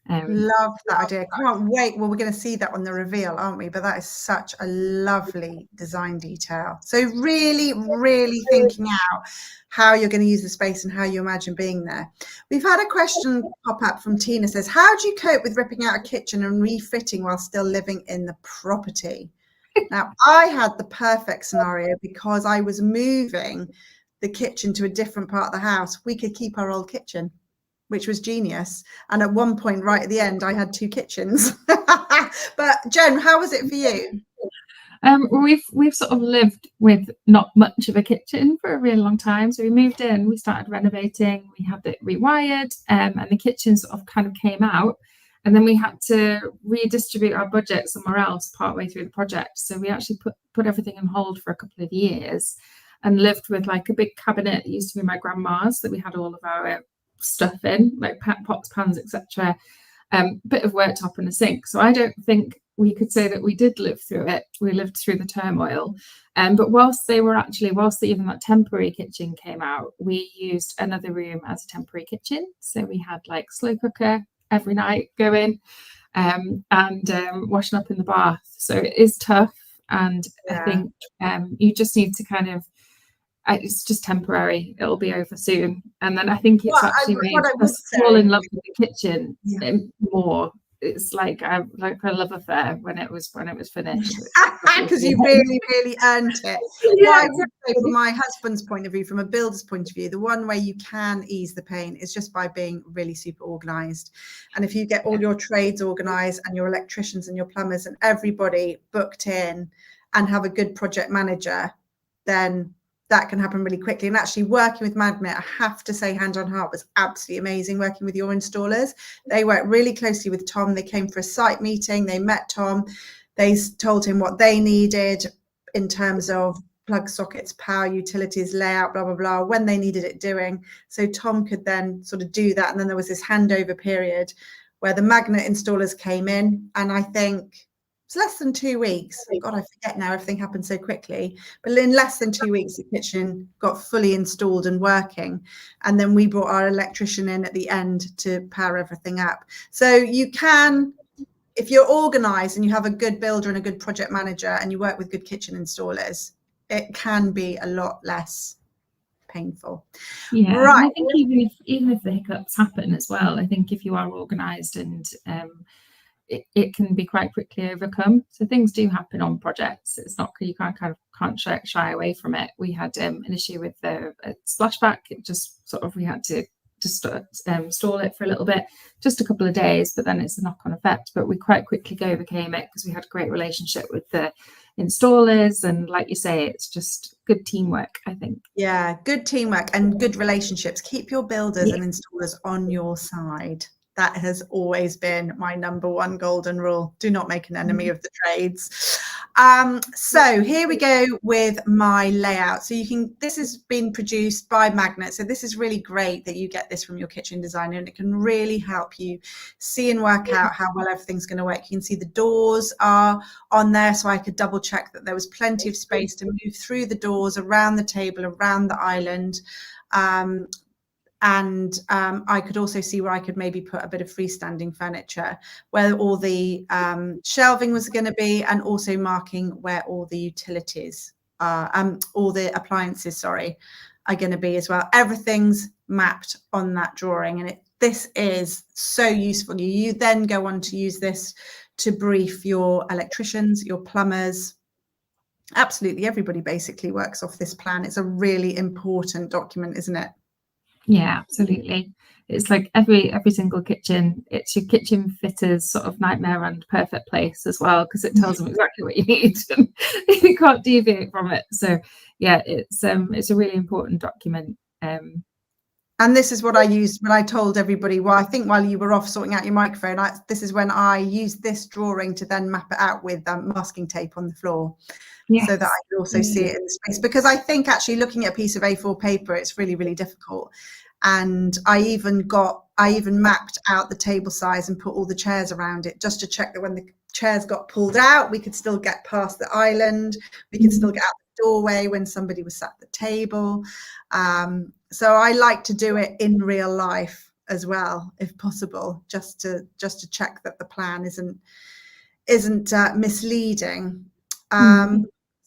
Love that idea. Can't wait. Well, we're going to see that on the reveal, aren't we? But that is such a lovely design detail. So really, really thinking out how you're going to use the space and how you imagine being there. We've had a question pop up from Tina. Says, how do you cope with ripping out a kitchen and refitting while still living in the property? Now, I had the perfect scenario because I was moving the kitchen to a different part of the house. We could keep our old kitchen, which was genius. And at one point, right at the end, I had 2 kitchens. But Jen, how was it for you? We've sort of lived with not much of a kitchen for a really long time. So we moved in, we started renovating, we had it rewired, and the kitchen sort of kind of came out. And then we had to redistribute our budget somewhere else partway through the project. So we actually put everything on hold for a couple of years and lived with like a big cabinet that used to be my grandma's that we had all of our stuff in, like pots, pans, etc. Bit of worktop and a sink. So I don't think we could say that we did live through it. We lived through the turmoil. But whilst even that temporary kitchen came out, we used another room as a temporary kitchen. So we had like slow cooker every night going and washing up in the bath. So it is tough. And I think you just need to kind of, it's just temporary. It'll be over soon. And then I think it's actually made us fall in love with the kitchen more it's like a love affair when it was finished. Because you really earned it. Yeah, What I would say from my husband's point of view, from a builder's point of view, the one way you can ease the pain is just by being really super organized. And if you get all your trades organized and your electricians and your plumbers and everybody booked in and have a good project manager, then that can happen really quickly. And actually working with Magnet, I have to say, hand on heart, was absolutely amazing working with your installers. They worked really closely with Tom. They came for a site meeting, they met Tom, they told him what they needed in terms of plug sockets, power, utilities, layout, blah, blah, blah, when they needed it doing. So Tom could then sort of do that. And then there was this handover period where the Magnet installers came in, and I think it's less than 2 weeks. God, I forget now, everything happened so quickly. But in less than 2 weeks, the kitchen got fully installed and working. And then we brought our electrician in at the end to power everything up. So you can, if you're organized and you have a good builder and a good project manager and you work with good kitchen installers, it can be a lot less painful. Yeah, right. And I think even if the hiccups happen as well, I think if you are organized and it can be quite quickly overcome. So things do happen on projects. It's not, you can't shy away from it. We had an issue with the splashback. It just sort of, we had to just stall it for a little bit, just a couple of days, but then it's a knock-on effect. But we quite quickly overcame it because we had a great relationship with the installers, and like you say, it's just good teamwork, I think. Yeah, good teamwork and good relationships. Keep your builders and installers on your side. That has always been my number one golden rule. Do not make an enemy of the trades. So here we go with my layout. So this has been produced by Magnet. So this is really great that you get this from your kitchen designer, and it can really help you see and work out how well everything's going to work. You can see the doors are on there, so I could double check that there was plenty of space to move through the doors, around the table, around the island. And I could also see where I could maybe put a bit of freestanding furniture, where all the shelving was going to be, and also marking where all the utilities all the appliances, sorry, are going to be as well. Everything's mapped on that drawing, and this is so useful. You then go on to use this to brief your electricians, your plumbers. Absolutely everybody basically works off this plan. It's a really important document, isn't it? Yeah, absolutely. It's like every single kitchen, it's your kitchen fitter's sort of nightmare and perfect place as well, because it tells them exactly what you need and you can't deviate from it. So yeah, it's a really important document. And this is what I used when I told everybody, well, I think while you were off sorting out your microphone, this is when I used this drawing to then map it out with masking tape on the floor. Yes. So that I could also see it in the space, because I think actually looking at a piece of A4 paper, it's really, really difficult. And I even mapped out the table size and put all the chairs around it, just to check that when the chairs got pulled out, we could still get past the island, we could still get out the doorway when somebody was sat at the table. So I like to do it in real life as well, if possible, just to check that the plan isn't misleading.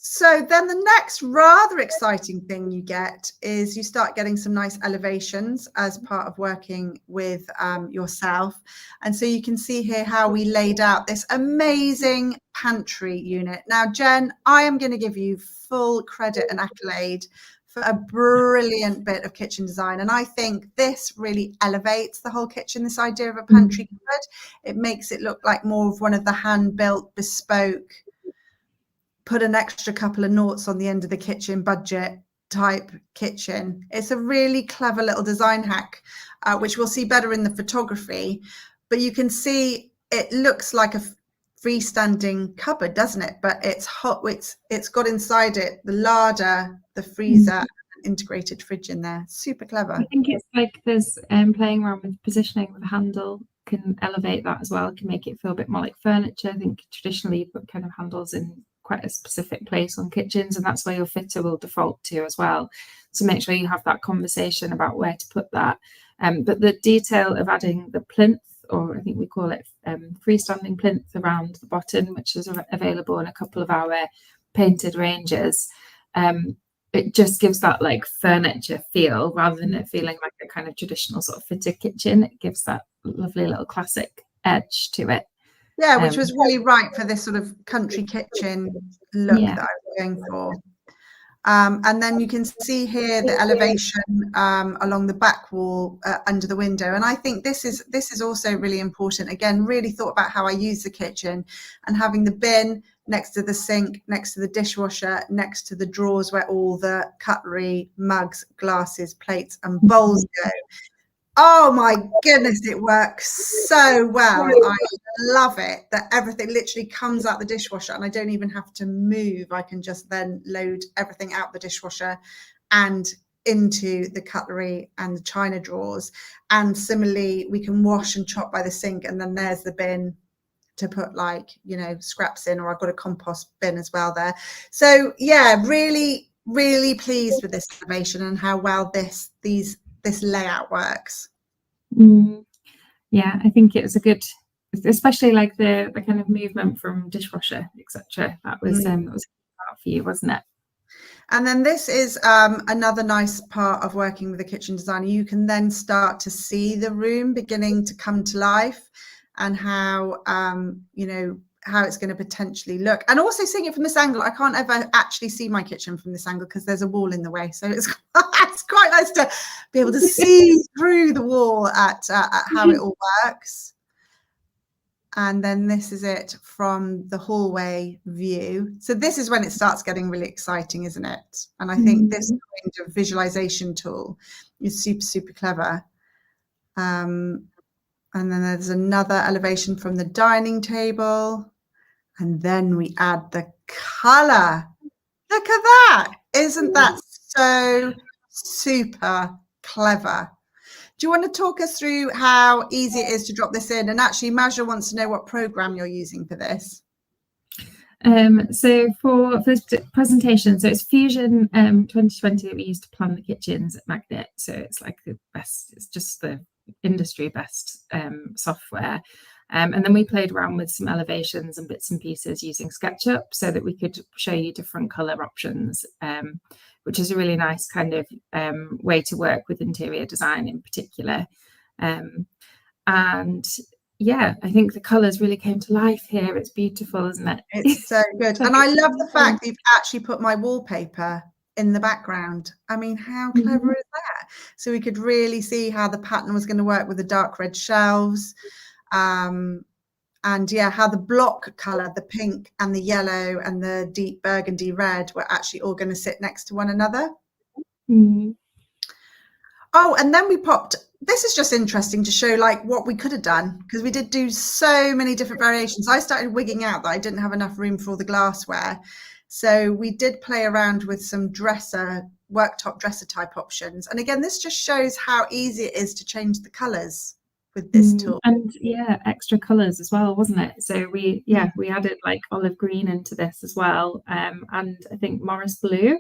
So then the next rather exciting thing you get is you start getting some nice elevations as part of working with yourself. And so you can see here how we laid out this amazing pantry unit. Now, Jen, I am going to give you full credit and accolade for a brilliant bit of kitchen design. And I think this really elevates the whole kitchen, this idea of a pantry cupboard. It makes it look like more of one of the hand-built, bespoke, put an extra couple of noughts on the end of the kitchen budget type kitchen. It's a really clever little design hack, which we'll see better in the photography. But you can see it looks like a freestanding cupboard, doesn't it? But it's hot. It's got inside it the larder, the freezer, and integrated fridge in there. Super clever. I think it's like there's playing around with positioning with a handle can elevate that as well. It can make it feel a bit more like furniture. I think traditionally you put kind of handles in quite a specific place on kitchens, and that's where your fitter will default to as well. So make sure you have that conversation about where to put that. But the detail of adding the plinth, or I think we call it freestanding plinth, around the bottom, which is available in a couple of our painted ranges, it just gives that like furniture feel rather than it feeling like a kind of traditional sort of fitted kitchen. It gives that lovely little classic edge to it. Yeah, which was really right for this sort of country kitchen look Yeah. that I was going for. And then you can see here the elevation along the back wall under the window. And I think this is also really important. Again, really thought about how I use the kitchen, and having the bin next to the sink, next to the dishwasher, next to the drawers where all the cutlery, mugs, glasses, plates and bowls go. Oh my goodness, it works so well. I love it that everything literally comes out the dishwasher and I don't even have to move. I can just then load everything out the dishwasher and into the cutlery and the china drawers. And similarly, we can wash and chop by the sink, and then there's the bin to put, like, you know, scraps in, or I've got a compost bin as well there. So yeah, really, really pleased with this innovation and how well this layout works. Yeah, I think it was a good, especially like the kind of movement from dishwasher, etc. That was a good part for you, wasn't it? And then this is another nice part of working with a kitchen designer. You can then start to see the room beginning to come to life, and how you know, how it's going to potentially look. And also seeing it from this angle, I can't ever actually see my kitchen from this angle because there's a wall in the way. So it's quite nice to be able to see through the wall at how it all works. And then this is it from the hallway view. So this is when it starts getting really exciting, isn't it? And I think this kind of visualization tool is super, super clever. And then there's another elevation from the dining table. And then we add the color. Look at that. Isn't that so super clever? Do you want to talk us through how easy it is to drop this in? And actually, Maja wants to know what program you're using for this. So for this presentation, so it's Fusion 2020 that we use to plan the kitchens at Magnet. So it's like the best, it's just the industry best software. And then we played around with some elevations and bits and pieces using SketchUp so that we could show you different color options, which is a really nice kind of way to work with interior design in particular. And yeah, I think the colours really came to life here. It's beautiful, isn't it? It's so good. And I love the fact that you've actually put my wallpaper in the background. I mean, how clever is that? So we could really see how the pattern was going to work with the dark red shelves. And yeah, how the block colour, the pink and the yellow and the deep burgundy red, were actually all going to sit next to one another. Oh, and then we popped, this is just interesting to show like what we could have done, because we did do so many different variations. I started wigging out that I didn't have enough room for all the glassware. So we did play around with some worktop dresser type options. And again, this just shows how easy it is to change the colours with this tool. And yeah, extra colours as well, wasn't it? So we added like olive green into this as well. And I think Morris blue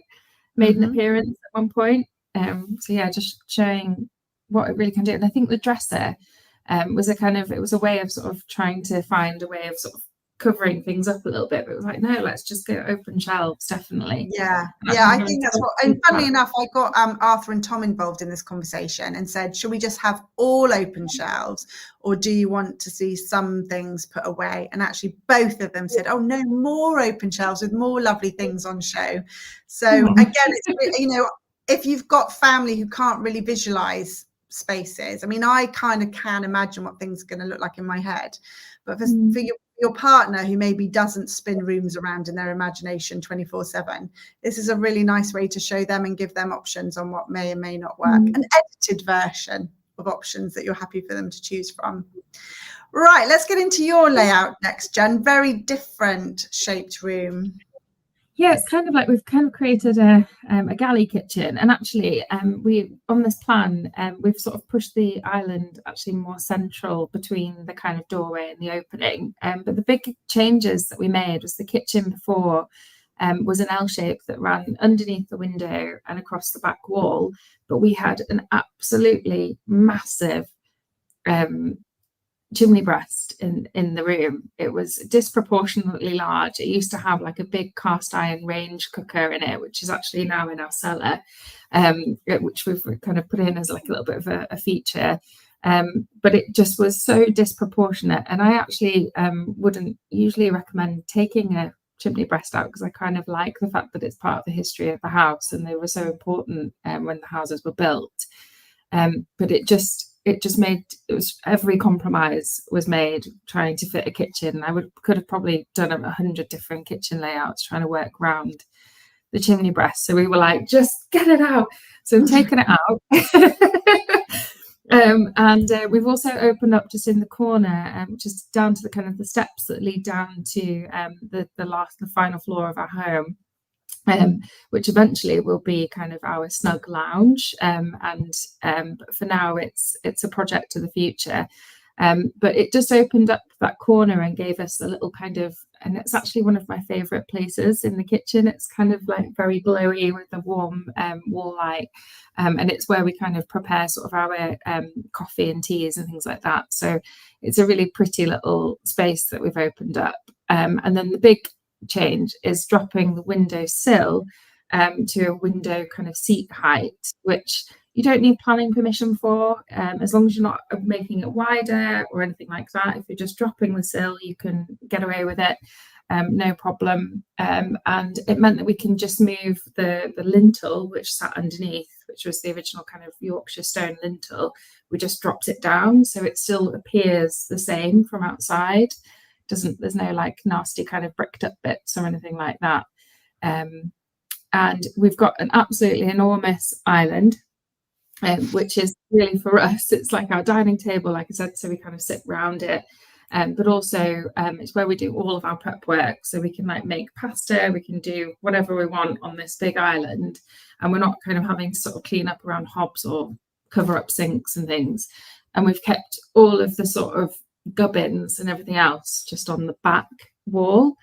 made an appearance at one point. So yeah, just showing what it really can do. And I think the dresser was a way of sort of trying to find a way of sort of covering things up a little bit, but it was like, no, let's just go open shelves, definitely. Yeah, I think that's what, and funnily enough, I got Arthur and Tom involved in this conversation and said, should we just have all open shelves, or do you want to see some things put away? And actually both of them said, oh no, more open shelves with more lovely things on show. So again, it's, you know, if you've got family who can't really visualize spaces, I mean, I kind of can imagine what things are going to look like in my head, but for your partner who maybe doesn't spin rooms around in their imagination 24/7, this is a really nice way to show them and give them options on what may and may not work. An edited version of options that you're happy for them to choose from. Right, let's get into your layout next, Jen. Very different shaped room. Yeah, it's kind of like we've kind of created a galley kitchen, and actually we on this plan we've sort of pushed the island actually more central between the kind of doorway and the opening. But the big changes that we made was the kitchen before was an L shape that ran underneath the window and across the back wall, but we had an absolutely massive chimney breast in the room. It was disproportionately large. It used to have like a big cast iron range cooker in it, which is actually now in our cellar, which we've kind of put in as like a little bit of a feature. But it just was so disproportionate. And I actually wouldn't usually recommend taking a chimney breast out, because I kind of like the fact that it's part of the history of the house and they were so important when the houses were built. But it just made, it was, every compromise was made trying to fit a kitchen. I could have probably done 100 different kitchen layouts trying to work around the chimney breast. So we were like, just get it out. So we've taken it out. And we've also opened up just in the corner, just down to the kind of the steps that lead down to the final floor of our home, which eventually will be kind of our snug lounge. But for now, it's a project of the future. But it just opened up that corner and gave us a little kind of, and it's actually one of my favourite places in the kitchen. It's kind of like very glowy with the warm wall light, and it's where we kind of prepare sort of our coffee and teas and things like that. So it's a really pretty little space that we've opened up. And then the big change is dropping the window sill to a window kind of seat height, which you don't need planning permission for, as long as you're not making it wider or anything like that. If you're just dropping the sill, you can get away with it, no problem. And it meant that we can just move the lintel, which sat underneath, which was the original kind of Yorkshire stone lintel. We just dropped it down, so it still appears the same from outside. There's no like nasty kind of bricked up bits or anything like that. And we've got an absolutely enormous island, which is really, for us, it's like our dining table, like I said, so we kind of sit around it. But also it's where we do all of our prep work, so we can like make pasta, we can do whatever we want on this big island, and we're not kind of having to sort of clean up around hobs or cover up sinks and things. And we've kept all of the sort of gubbins and everything else just on the back wall,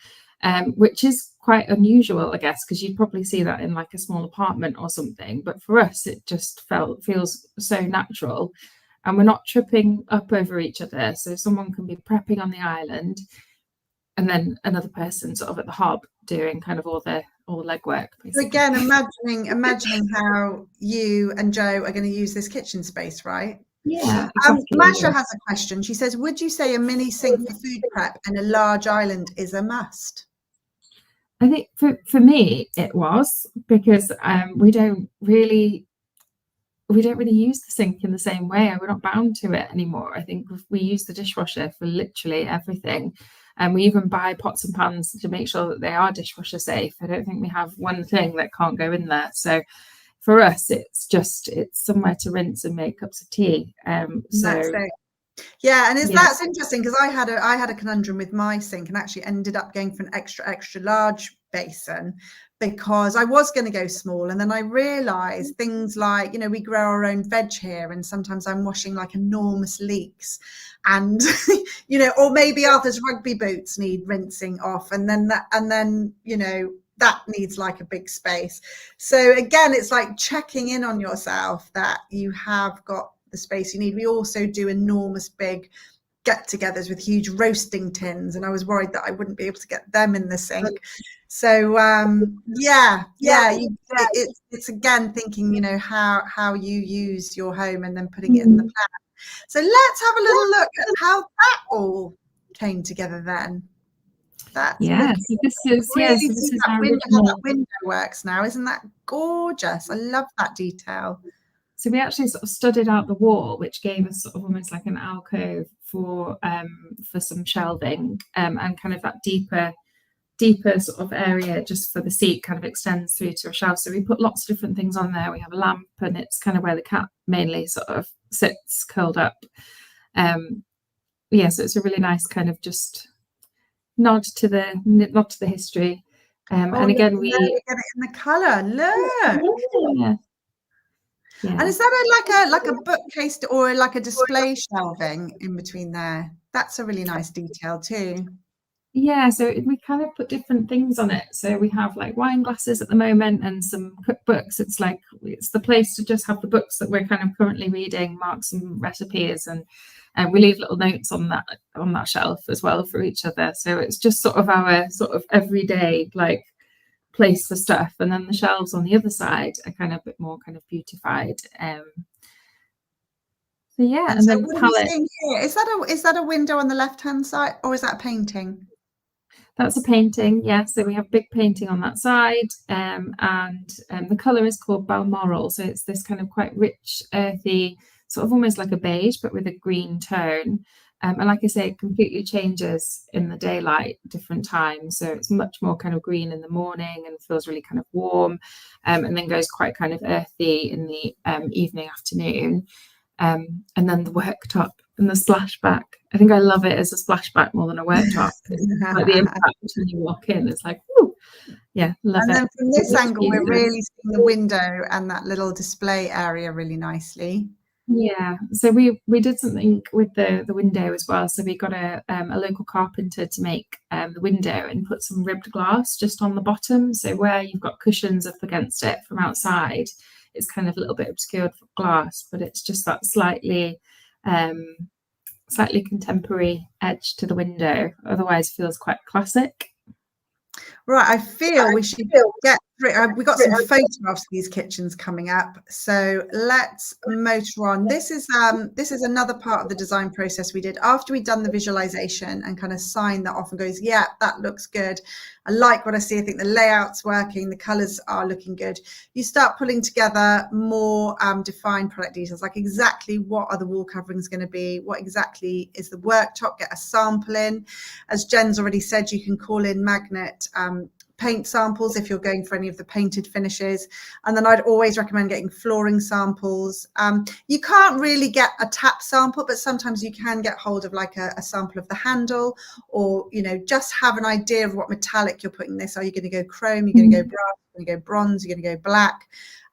which is quite unusual, I guess, because you'd probably see that in like a small apartment or something. But for us, it just feels so natural, and we're not tripping up over each other. So someone can be prepping on the island, and then another person sort of at the hob doing kind of all the legwork. So again, imagining how you and Joe are going to use this kitchen space, right? Yeah, exactly. Masha has a question. She says, would you say a mini sink for food prep and a large island is a must? I think for me it was, because we don't really use the sink in the same way. We're not bound to it anymore. I think we use the dishwasher for literally everything, and we even buy pots and pans to make sure that they are dishwasher safe. I don't think we have one thing that can't go in there. So for us, it's somewhere to rinse and make cups of tea. Yeah, and that's interesting, because I had a conundrum with my sink, and actually ended up going for an extra large basin, because I was going to go small, and then I realized things like, we grow our own veg here, and sometimes I'm washing like enormous leeks, and or maybe Arthur's rugby boots need rinsing off, and then that needs like a big space. So again, it's like checking in on yourself that you have got the space you need. We also do enormous big get-togethers with huge roasting tins, and I was worried that I wouldn't be able to get them in the sink. So it's again thinking, how you use your home and then putting it in the plan. So let's have a little look at how that all came together then. So this is how that window works now. Isn't that gorgeous? I love that detail. So we actually sort of studded out the wall, which gave us sort of almost like an alcove for some shelving, and kind of that deeper sort of area just for the seat kind of extends through to a shelf. So we put lots of different things on there. We have a lamp, and it's kind of where the cat mainly sort of sits curled up. So it's a really nice kind of just nod to the history. And again, we get it in the colour. Look. Yeah. And is that like a bookcase or like a display shelving in between there? That's a really nice detail too. Yeah, so we kind of put different things on it. So we have like wine glasses at the moment and some cookbooks. It's the place to just have the books that we're kind of currently reading, mark some recipes, and we leave little notes on that shelf as well for each other. So it's just sort of our sort of everyday like place for stuff, and then the shelves on the other side are kind of a bit more kind of beautified. So So yeah, And and so then what are we palette. seeing here? Is that a window on the left-hand side, or is that a painting? That's a painting, yeah. So we have a big painting on that side, and the colour is called Balmoral. So it's this kind of quite rich, earthy, sort of almost like a beige, but with a green tone. And like I say, it completely changes in the daylight, different times. So it's much more kind of green in the morning and feels really kind of warm, and then goes quite kind of earthy in the evening, afternoon. And then the worktop and the splashback. I think I love it as a splashback more than a worktop. It's like the impact when you walk in. It's like, whoo, yeah, love And it. then from this angle, we're really seeing the window and that little display area really nicely. Yeah, so we did something with the window as well. So we got a local carpenter to make the window and put some ribbed glass just on the bottom. So where you've got cushions up against it from outside, it's kind of a little bit obscured for glass, but it's just that slightly contemporary edge to the window. Otherwise, feels quite classic. Right, I feel we should get through. We've got some photographs of these kitchens coming up, so let's motor on. This is another part of the design process we did after we'd done the visualization and kind of signed that off and goes, yeah, that looks good. I like what I see. I think the layout's working, the colors are looking good. You start pulling together more defined product details, like exactly what are the wall coverings going to be, what exactly is the worktop, get a sample in. As Jen's already said, you can call in Magnet paint samples if you're going for any of the painted finishes, and then I'd always recommend getting flooring samples. You can't really get a tap sample, but sometimes you can get hold of like a sample of the handle, or just have an idea of what metallic you're putting this. Are you going to go chrome, you're going to go brass, you're going to go bronze, you're going to go black,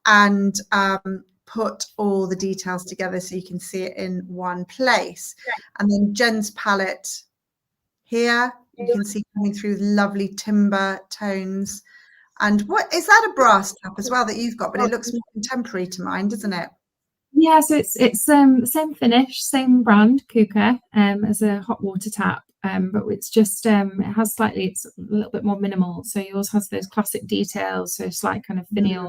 and put all the details together so you can see it in one place. And then Jen's palette here, you can see coming through lovely timber tones. And what is that, a brass tap as well that you've got, but it looks more contemporary to mine, doesn't it? Yeah, so it's the same finish, same brand, Kuka, as a hot water tap, but it's just it has it's a little bit more minimal. So yours has those classic details, so slight kind of finial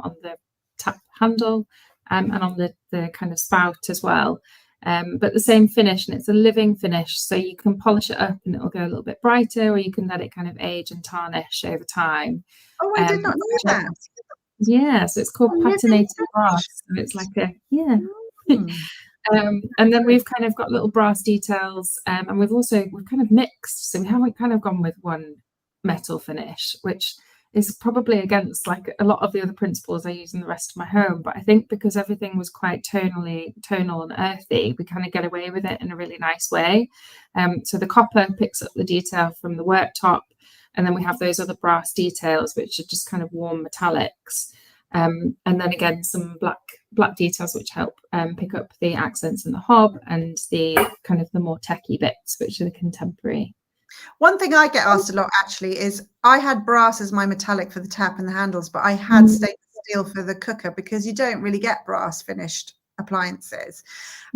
on the tap handle, and on the kind of spout as well. But the same finish, and it's a living finish, so you can polish it up and it'll go a little bit brighter, or you can let it kind of age and tarnish over time. Oh, I did not know that. Yeah, so it's called patinated brass. So it's like and then we've kind of got little brass details, and we've kind of mixed. So we haven't kind of gone with one metal finish, which is probably against like a lot of the other principles I use in the rest of my home. But I think because everything was quite tonal and earthy, we kind of get away with it in a really nice way. So the copper picks up the detail from the worktop, and then we have those other brass details, which are just kind of warm metallics. And then again, some black details, which help pick up the accents in the hob, and the kind of the more techie bits, which are the contemporary. One thing I get asked a lot actually is, I had brass as my metallic for the tap and the handles, but I had stainless steel for the cooker, because you don't really get brass finished appliances.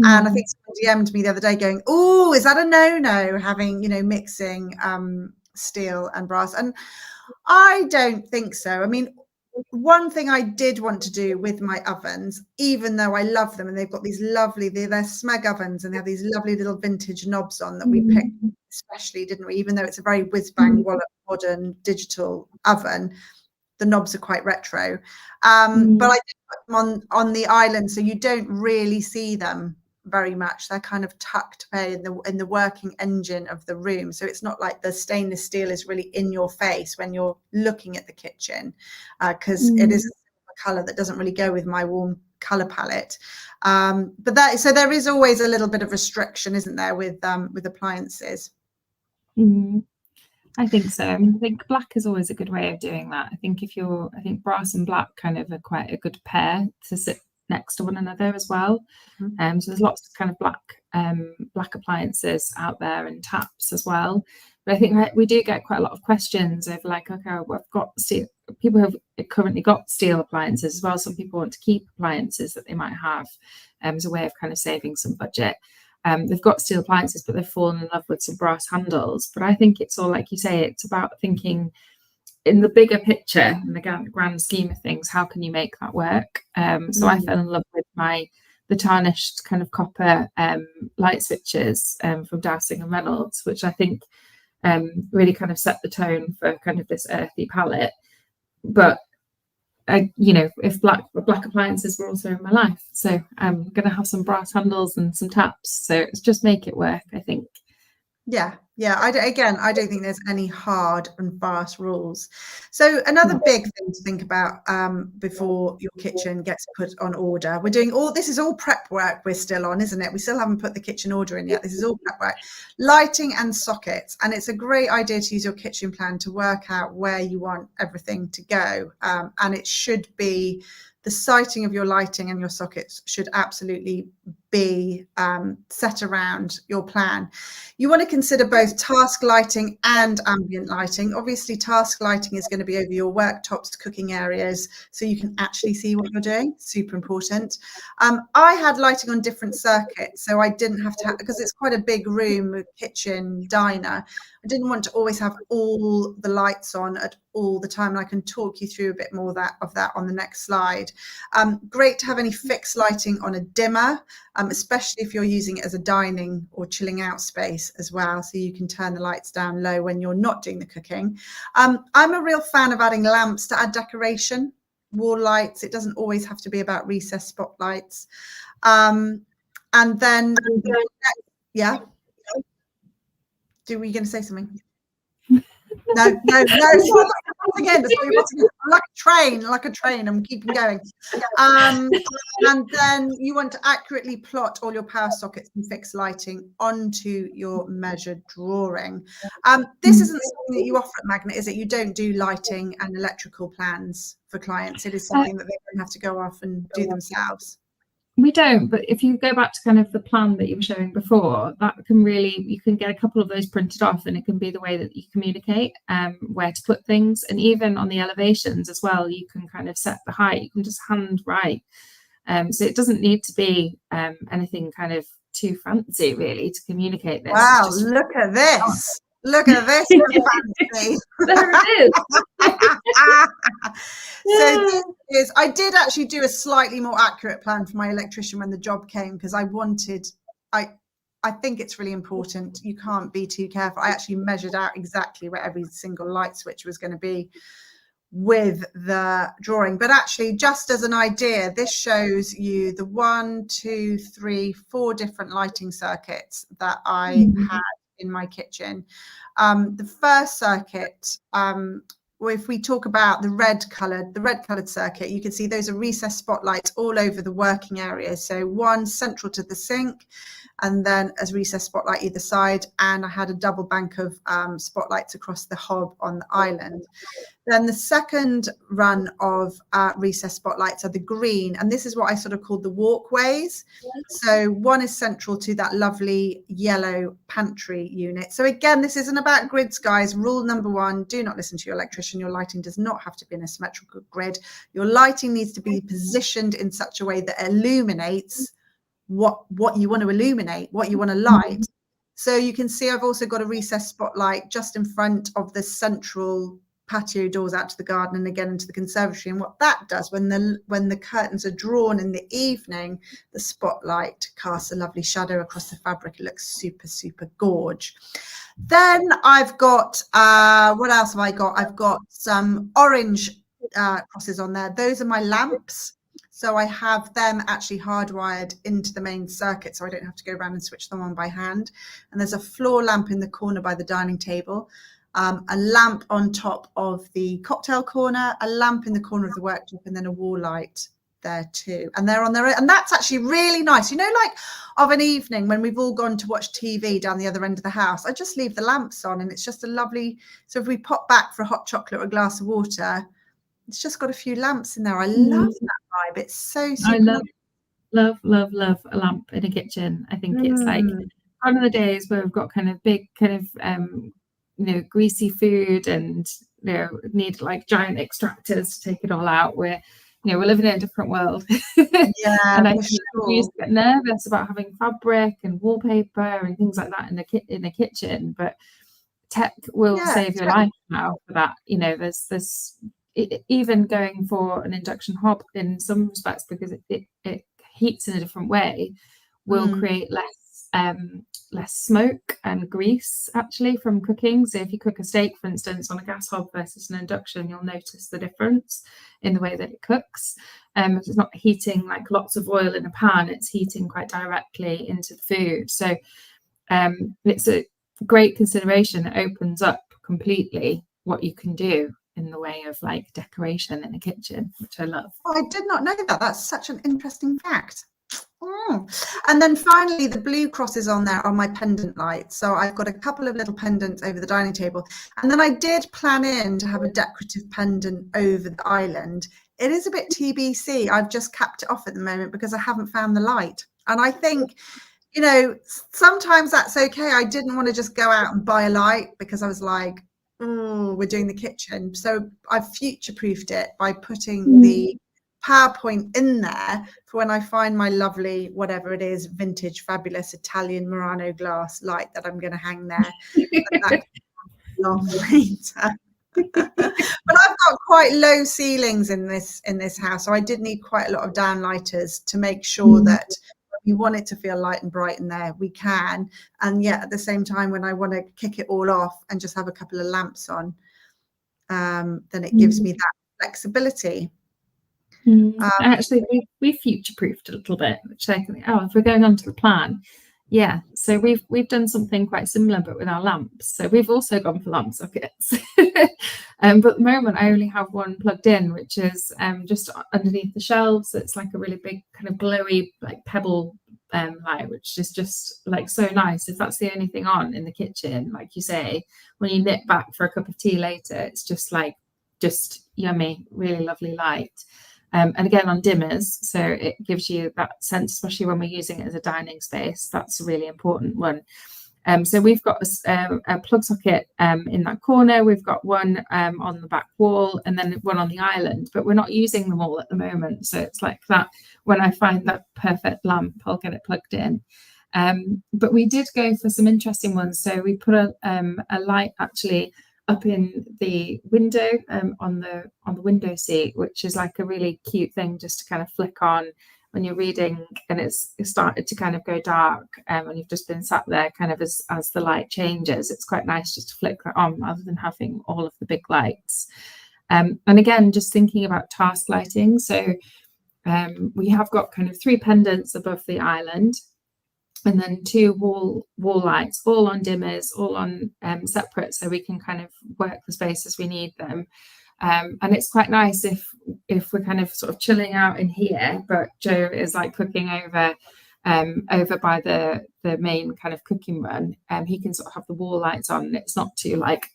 And I think someone DM'd me the other day going, oh, is that a no-no, having, mixing steel and brass? And I don't think so. I mean, one thing I did want to do with my ovens, even though I love them, and they've got these lovely, they're Smeg ovens, and they have these lovely little vintage knobs on that we picked especially, didn't we? Even though it's a very whiz-bang wallop modern digital oven, the knobs are quite retro. But I did put them on the island, so you don't really see them very much. They're kind of tucked away in the working engine of the room, so it's not like the stainless steel is really in your face when you're looking at the kitchen, because it is a color that doesn't really go with my warm color palette. But so there is always a little bit of restriction, isn't there, with appliances? I think so. I think black is always a good way of doing that. I think brass and black kind of are quite a good pair to sit next to one another as well. So there's lots of kind of black appliances out there, and taps as well. But I think we do get quite a lot of questions of like, okay, we've got steel. People have currently got steel appliances as well. Some people want to keep appliances that they might have as a way of kind of saving some budget. They've got steel appliances, but they've fallen in love with some brass handles. But I think it's all, like you say, it's about thinking in the bigger picture, in the grand scheme of things, how can you make that work? So I fell in love with my the tarnished kind of copper light switches from Dowsing and Reynolds, which I think really kind of set the tone for kind of this earthy palette. But if black appliances were also in my life, so I'm gonna have some brass handles and some taps. So it's just make it work, I think. Yeah. I don't think there's any hard and fast rules. So another big thing to think about before your kitchen gets put on order. This is all prep work we're still on, isn't it? We still haven't put the kitchen order in yet. This is all prep work. Lighting and sockets. And it's a great idea to use your kitchen plan to work out where you want everything to go. And it should be, the siting of your lighting and your sockets should absolutely be set around your plan. You want to consider both task lighting and ambient lighting. Obviously, task lighting is going to be over your worktops, cooking areas, so you can actually see what you're doing. Super important. I had lighting on different circuits, so I didn't have to because it's quite a big room, kitchen, diner. I didn't want to always have all the lights on at all the time, and I can talk you through a bit more of that on the next slide. Great to have any fixed lighting on a dimmer, especially if you're using it as a dining or chilling out space as well, so you can turn the lights down low when you're not doing the cooking. I'm a real fan of adding lamps to add decoration, wall lights. It doesn't always have to be about recessed spotlights. And then, yeah. Were you going to say something? No. Again, like a train. I'm keeping going. And then you want to accurately plot all your power sockets and fixed lighting onto your measured drawing. This isn't something that you offer at Magnet, is it? You don't do lighting and electrical plans for clients. It is something that they don't have to go off and do themselves. We don't, but if you go back to kind of the plan that you were showing before, you can get a couple of those printed off, and it can be the way that you communicate where to put things. And even on the elevations as well, you can kind of set the height. You can just hand write. So it doesn't need to be anything kind of too fancy, really, to communicate this. Wow, look at this. Look at this fancy. There it is. So I did actually do a slightly more accurate plan for my electrician when the job came, because I think it's really important. You can't be too careful. I actually measured out exactly where every single light switch was going to be with the drawing. But actually, just as an idea, this shows you the 1, 2, 3, 4 different lighting circuits that I had in my kitchen. The first circuit, if we talk about the red coloured circuit, you can see those are recessed spotlights all over the working area. So one central to the sink, and then as recessed spotlight either side, and I had a double bank of spotlights across the hob on the island. Then the second run of recessed spotlights are the green, and this is what I sort of called the walkways. So one is central to that lovely yellow pantry unit. So again, this isn't about grids, guys. Rule number 1, do not listen to your electrician. Your lighting does not have to be in a symmetrical grid. Your lighting needs to be positioned in such a way that illuminates what you want to illuminate, what you want to light. So you can see I've also got a recessed spotlight just in front of the central patio doors out to the garden and again into the conservatory. And what that does, when the curtains are drawn in the evening, the spotlight casts a lovely shadow across the fabric. It looks super, super gorge. Then I've got, what else have I got? I've got some orange crosses on there. Those are my lamps. So I have them actually hardwired into the main circuit, so I don't have to go around and switch them on by hand. And there's a floor lamp in the corner by the dining table, a lamp on top of the cocktail corner, a lamp in the corner of the worktop, and then a wall light there too. And they're on their own. And that's actually really nice. You know, like of an evening when we've all gone to watch TV down the other end of the house, I just leave the lamps on and it's just a lovely, so if we pop back for a hot chocolate or a glass of water, it's just got a few lamps in there. I love that vibe. It's so super. I love a lamp in a kitchen. I think it's like one of the days where we've got kind of big kind of greasy food and need like giant extractors to take it all out. We're living in a different world. Yeah, and I used to get nervous about having fabric and wallpaper and things like that in the kitchen, but tech will save your life now for that. There's even going for an induction hob in some respects, because it heats in a different way will create less smoke and grease actually from cooking. So if you cook a steak, for instance, on a gas hob versus an induction, you'll notice the difference in the way that it cooks. It's not heating like lots of oil in a pan, it's heating quite directly into the food. So it's a great consideration. It opens up completely what you can do in the way of like decoration in a kitchen, which I love. Oh, I did not know that. That's such an interesting fact. And then finally, the blue crosses on there are my pendant lights. So I've got a couple of little pendants over the dining table. And then I did plan in to have a decorative pendant over the island. It is a bit TBC. I've just capped it off at the moment because I haven't found the light. And I think, you know, sometimes that's okay. I didn't want to just go out and buy a light because I was like, oh, we're doing the kitchen. So I've future-proofed it by putting the PowerPoint in there for when I find my lovely, whatever it is, vintage, fabulous Italian Murano glass light that I'm going to hang there. That long later. But I've got quite low ceilings in this house, so I did need quite a lot of downlighters to make sure that we want it to feel light and bright in there, we can. And yet at the same time, when I want to kick it all off and just have a couple of lamps on, then it gives me that flexibility. Actually, we future-proofed a little bit, which I think, if we're going on to the plan, so we've done something quite similar but with our lamps. So we've also gone for lamp sockets, but at the moment I only have one plugged in, which is just underneath the shelves. It's like a really big kind of glowy like pebble light, which is just like so nice. If that's the only thing on in the kitchen, like you say, when you nip back for a cup of tea later, it's just yummy, really lovely light. And again on dimmers, so it gives you that sense, especially when we're using it as a dining space. That's a really important one. So we've got a plug socket in that corner. We've got one on the back wall and then one on the island, but we're not using them all at the moment. So it's like that. When I find that perfect lamp, I'll get it plugged in. But we did go for some interesting ones. So we put a light actually up in the window on the window seat, which is like a really cute thing just to kind of flick on when you're reading and it's started to kind of go dark and you've just been sat there kind of as the light changes. It's quite nice just to flick that on rather than having all of the big lights. And again, just thinking about task lighting. So we have got kind of 3 pendants above the island, and then 2 wall lights, all on dimmers, all on separate, so we can kind of work the space as we need them. And it's quite nice if we're kind of sort of chilling out in here, but Joe is like cooking over by the main kind of cooking run. He can sort of have the wall lights on, and it's not too like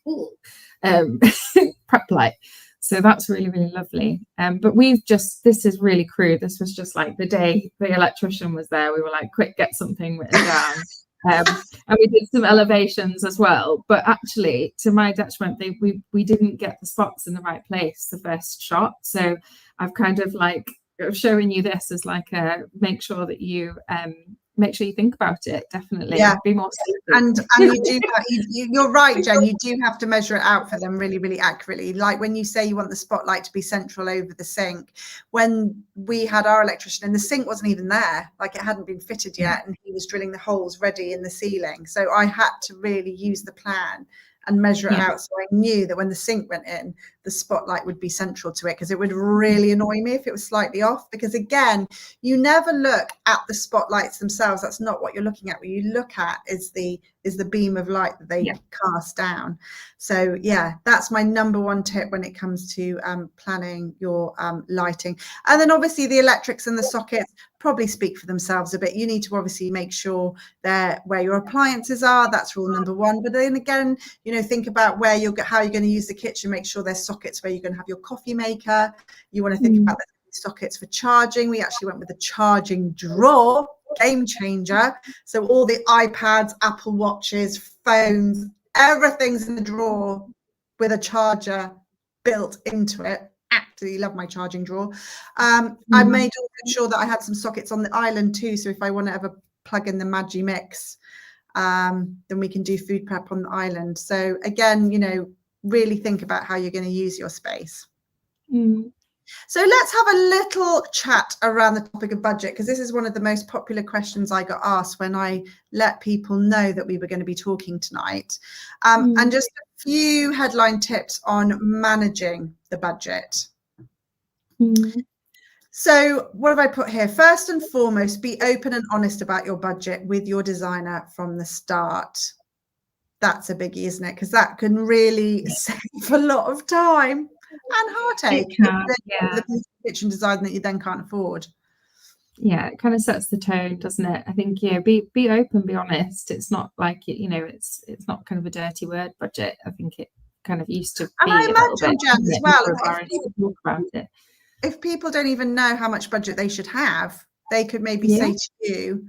prep light. So that's really, really lovely. But this is really crude. This was just like the day the electrician was there, we were like, quick, get something written down. And we did some elevations as well. But actually, to my detriment, we didn't get the spots in the right place the first shot. So I've kind of like showing you this as like make sure you think about it. Definitely, be more safe. And you do you're right, Jen, you do have to measure it out for them really, really accurately. Like when you say you want the spotlight to be central over the sink, when we had our electrician and the sink wasn't even there, like it hadn't been fitted yet, and he was drilling the holes ready in the ceiling. So I had to really use the plan and measure it out, so I knew that when the sink went in, the spotlight would be central to it, because it would really annoy me if it was slightly off. Because again, you never look at the spotlights themselves. That's not what you're looking at. What you look at is the beam of light that they cast down. So that's my number one tip when it comes to planning your lighting. And then obviously the electrics and the sockets probably speak for themselves a bit. You need to obviously make sure they're where your appliances are. That's rule number one. But then again, think about how you're going to use the kitchen. Make sure there's sockets where you're going to have your coffee maker. You want to think about the sockets for charging. We actually went with a charging drawer, game changer. So all the iPads, Apple Watches, phones, everything's in the drawer with a charger built into it. Absolutely love my charging drawer. I made sure that I had some sockets on the island too, so if I want to ever plug in the Maggi Mix, then we can do food prep on the island. So again, really think about how you're going to use your space. So let's have a little chat around the topic of budget, because this is one of the most popular questions I got asked when I let people know that we were going to be talking tonight. And just a few headline tips on managing the budget. So what have I put here? First and foremost, be open and honest about your budget with your designer from the start. That's a biggie, isn't it? Because that can really save a lot of time and heartache. The kitchen design that you then can't afford. Yeah, it kind of sets the tone, doesn't it? I think, be open, be honest. It's not like it's not kind of a dirty word budget. I think it kind of used to be. And I imagine, Jen, as well, if people don't even know how much budget they should have, they could maybe say to you,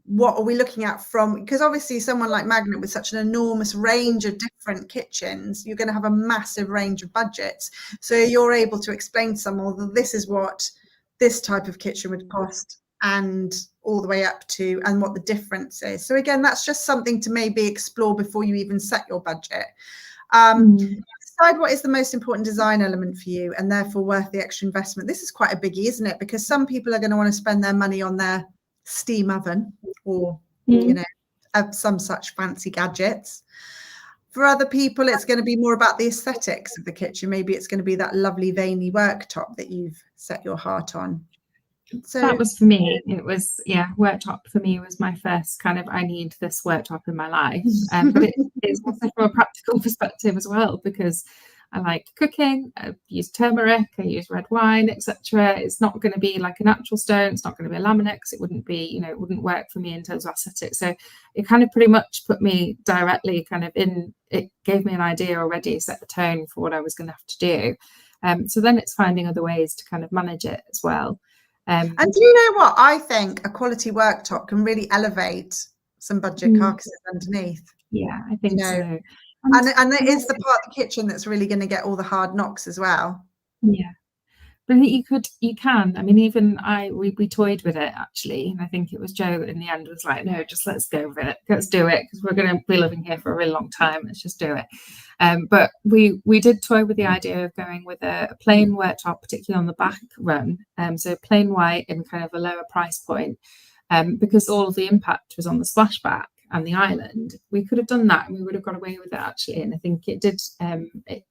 what are we looking at from, because obviously someone like Magnet with such an enormous range of different kitchens, you're going to have a massive range of budgets. So you're able to explain to someone that this is what this type of kitchen would cost, and all the way up to, and what the difference is. So again, that's just something to maybe explore before you even set your budget. Decide what is the most important design element for you and therefore worth the extra investment. This is quite a biggie, isn't it? Because some people are going to want to spend their money on their steam oven or some such fancy gadgets. For other people, it's going to be more about the aesthetics of the kitchen. Maybe it's going to be that lovely veiny worktop that you've set your heart on. So that was for me. It was, worktop for me was my first kind of, I need this worktop in my life. But it's also from a practical perspective as well, because I like cooking. I use turmeric, I use red wine, etc. It's not going to be like a natural stone. It's not going to be a laminate, because it wouldn't be, it wouldn't work for me in terms of aesthetics. So it kind of pretty much put me directly kind of in, it gave me an idea already, set the tone for what I was going to have to do. So then it's finding other ways to kind of manage it as well. And do you know what? I think a quality worktop can really elevate some budget carcasses underneath. Yeah, I think so. And it is the part of the kitchen that's really going to get all the hard knocks as well. Yeah, but I think you can. I mean, even we toyed with it actually, and I think it was Joe that in the end was like, no, just let's go with it, let's do it, because we're going to be living here for a really long time. Let's just do it. But we did toy with the idea of going with a plain worktop, particularly on the back run. So plain white and kind of a lower price point, because all of the impact was on the splashback and the island. We could have done that and we would have got away with it actually. And I think it did. It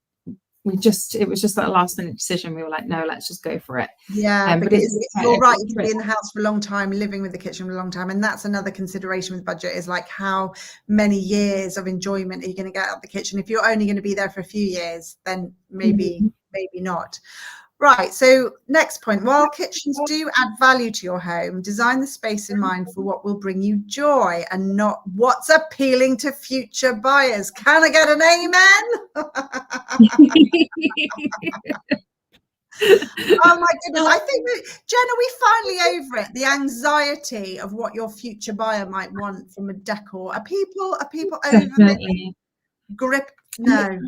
was just that last minute decision. We were like, no, let's just go for it. Yeah, because you're right. You can be in the house for a long time, living with the kitchen for a long time, and that's another consideration with budget, is like how many years of enjoyment are you going to get out of the kitchen? If you're only going to be there for a few years, then maybe not. Right, so next point, while kitchens do add value to your home, design the space in mind for what will bring you joy and not what's appealing to future buyers. Can I get an amen? Oh my goodness, I think, Jen, are we finally over it? The anxiety of what your future buyer might want from a decor. Are people over the grip? No.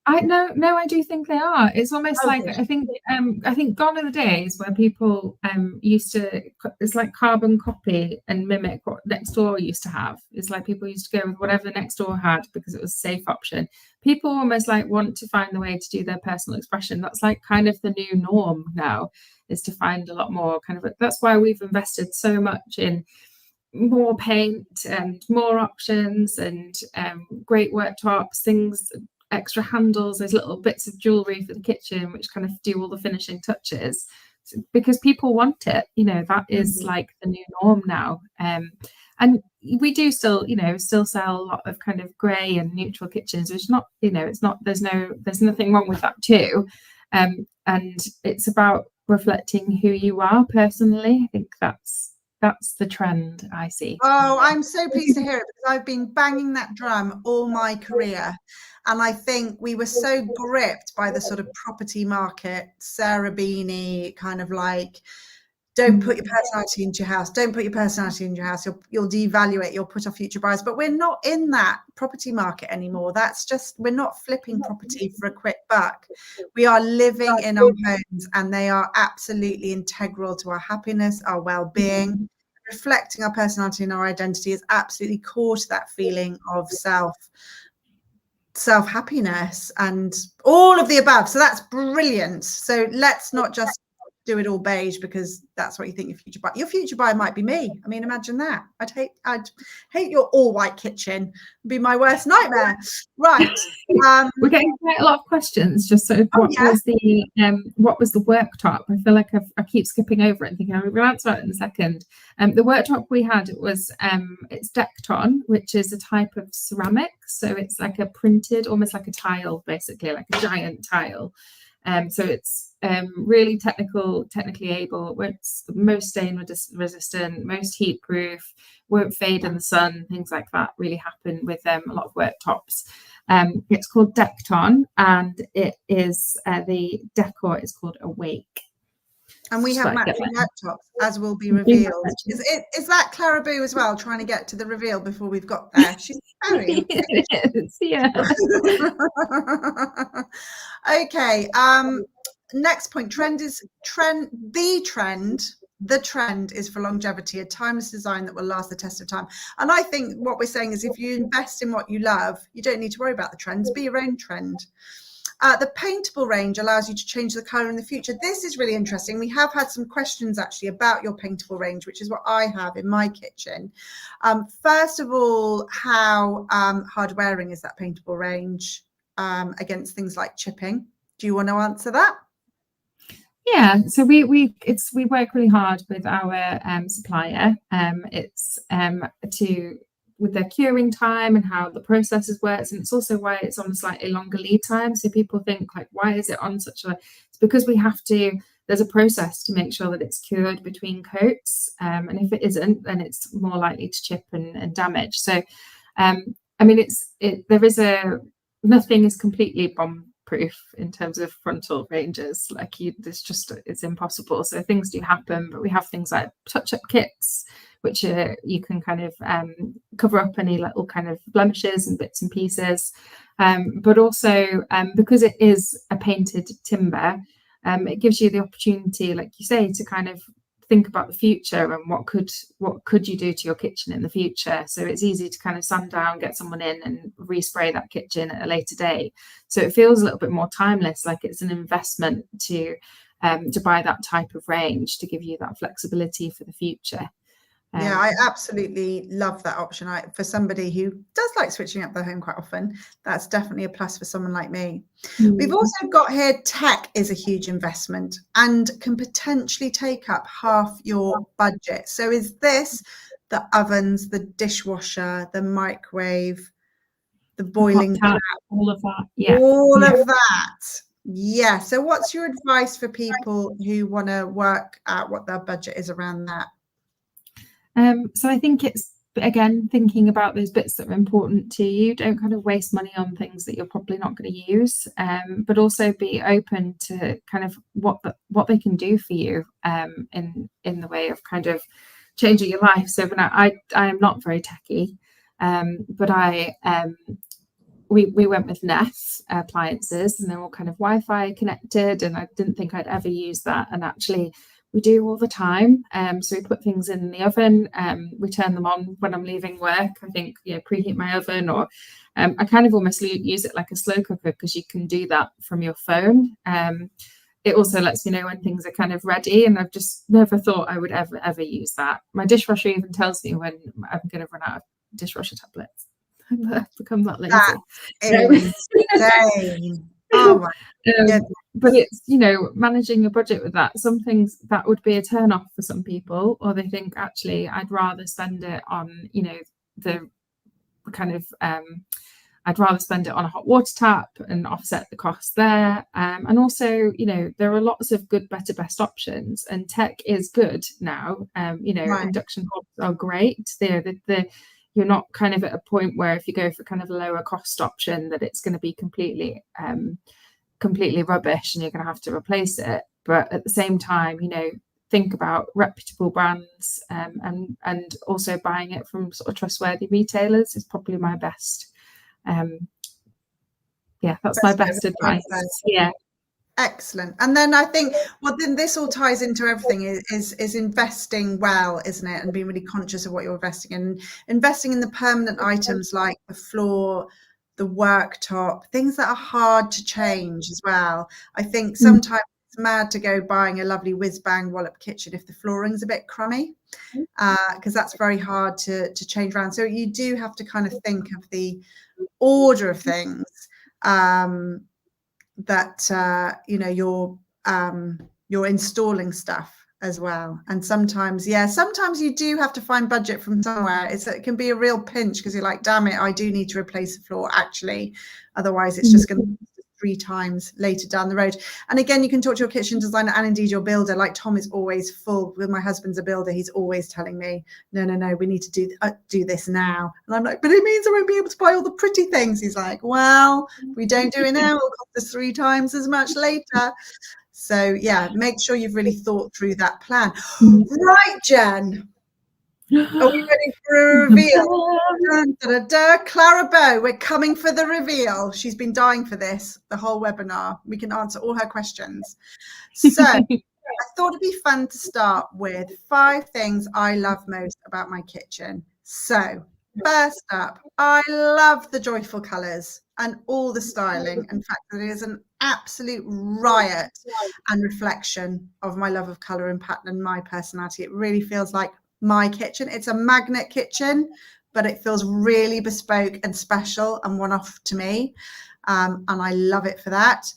I do think they are. It's almost like I think gone are the days where people used to, it's like carbon copy and mimic what next door used to have. It's like people used to go with whatever the next door had because it was a safe option. People almost like want to find the way to do their personal expression. That's like kind of the new norm now, is to find a lot more kind of, that's why we've invested so much in more paint and more options and great worktops, things, extra handles, those little bits of jewelry for the kitchen which kind of do all the finishing touches, because people want it. That is like the new norm now. And we do still sell a lot of kind of grey and neutral kitchens, which not, it's not, there's nothing wrong with that too. And it's about reflecting who you are personally. I think that's the trend I see. Oh, I'm so pleased to hear it, because I've been banging that drum all my career. And I think we were so gripped by the sort of property market, Sarah Beanie, kind of like, don't put your personality into your house. Don't put your personality into your house. You'll devalue it. You'll put off future buyers. But we're not in that property market anymore. That's just, we're not flipping property for a quick buck. We are living in our homes, and they are absolutely integral to our happiness, our well-being. Reflecting our personality and our identity is absolutely core to that feeling of self. self-happiness and all of the above. So that's brilliant. So let's not just do it all beige because that's what you think your future buyer might be me. I mean, imagine that. I'd hate your all white kitchen. It'd be my worst nightmare. Right. We're getting quite a lot of questions. Just sort of what was the worktop? I feel like I keep skipping over it and thinking I'm going to answer it in a second. The worktop we had, it was it's Decton, which is a type of ceramic. So it's like a printed, almost like a tile, basically like a giant tile. So it's really technically able. It's the most stain resistant, most heat proof, won't fade in the sun. Things like that really happen with a lot of worktops. It's called Decton, and it is the decor is called Awake. And we have matching worktops, as will be revealed. Is that Clara Boo as well, trying to get to the reveal before we've got there? She's very yeah. Okay. Next point. The trend is for longevity, a timeless design that will last the test of time. And I think what we're saying is if you invest in what you love, you don't need to worry about the trends. Be your own trend. The paintable range allows you to change the colour in the future. This is really interesting. We have had some questions actually about your paintable range, which is what I have in my kitchen. First of all, how hard wearing is that paintable range against things like chipping? Do you want to answer that? Yeah, so we work really hard with our supplier. It's with their curing time and how the processes works, and it's also why it's on a slightly longer lead time. So people think like, why is it on such a? It's because we have to. There's a process to make sure that it's cured between coats, and if it isn't, then it's more likely to chip and damage. So, I mean, nothing is completely bomb-proof in terms of frontal ranges. Like it's impossible. So things do happen, but we have things like touch-up kits, which you can kind of cover up any little kind of blemishes and bits and pieces. But also because it is a painted timber, it gives you the opportunity, like you say, to kind of think about the future and what could you do to your kitchen in the future. So it's easy to kind of sand down, get someone in and respray that kitchen at a later date. So it feels a little bit more timeless, like it's an investment to buy that type of range to give you that flexibility for the future. Yeah, I absolutely love that option. For somebody who does like switching up their home quite often, that's definitely a plus for someone like me. We've also got here, tech is a huge investment and can potentially take up half your budget. So is this the ovens, the dishwasher, the microwave, the boiling tap, all of that? Yeah, all of that. Yeah. So what's your advice for people who want to work out what their budget is around that? So I think it's, again, thinking about those bits that are important to you. Don't kind of waste money on things that you're probably not going to use, but also be open to kind of what they can do for you in the way of kind of changing your life. So when I am not very techy, but we went with Nest appliances, and they're all kind of Wi-Fi connected, and I didn't think I'd ever use that, and actually we do all the time. So we put things in the oven, we turn them on when I'm leaving work. I think, preheat my oven, or I kind of almost use it like a slow cooker because you can do that from your phone. It also lets me know when things are kind of ready, and I've just never thought I would ever use that. My dishwasher even tells me when I'm going to run out of dishwasher tablets. I've become that lazy. That's insane. Oh my goodness. But it's, managing a budget with that. Some things that would be a turn off for some people, or they think actually I'd rather spend it on, the kind of I'd rather spend it on a hot water tap and offset the cost there. And also, there are lots of good, better, best options, and tech is good now. Right. Induction hobs are great. You're not kind of at a point where if you go for kind of a lower cost option that it's going to be completely rubbish and you're going to have to replace it. But at the same time, think about reputable brands, and also buying it from sort of trustworthy retailers is probably my best. That's my best advice. Yeah. Excellent. And then I think then this all ties into everything is investing well, isn't it? And being really conscious of what you're investing in. Investing in the permanent items like the floor, the worktop, things that are hard to change as well. I think sometimes it's mad to go buying a lovely whiz-bang wallop kitchen if the flooring's a bit crummy, because that's very hard to change around. So you do have to kind of think of the order of things that you're installing stuff as well. And sometimes you do have to find budget from somewhere. It can be a real pinch because you're like, damn it, I do need to replace the floor actually, otherwise it's just going to 3 times later down the road. And again, you can talk to your kitchen designer and indeed your builder. Like Tom is always full with, my husband's a builder, he's always telling me, no, we need to do this now. And I'm like, but it means I won't be able to buy all the pretty things. He's like, well, if we don't do it now, it'll cost us 3 times as much later. So yeah, make sure you've really thought through that plan. Right, Jen. Are we ready for a reveal? Dun, da, da, da. Clara Bow, we're coming for the reveal. She's been dying for this, the whole webinar. We can answer all her questions. So I thought it'd be fun to start with 5 things I love most about my kitchen. So first up, I love the joyful colours and all the styling. In fact, it is an absolute riot and reflection of my love of colour and pattern and my personality. It really feels like my kitchen. It's a magnet kitchen, but it feels really bespoke and special and one-off to me, and I love it for that.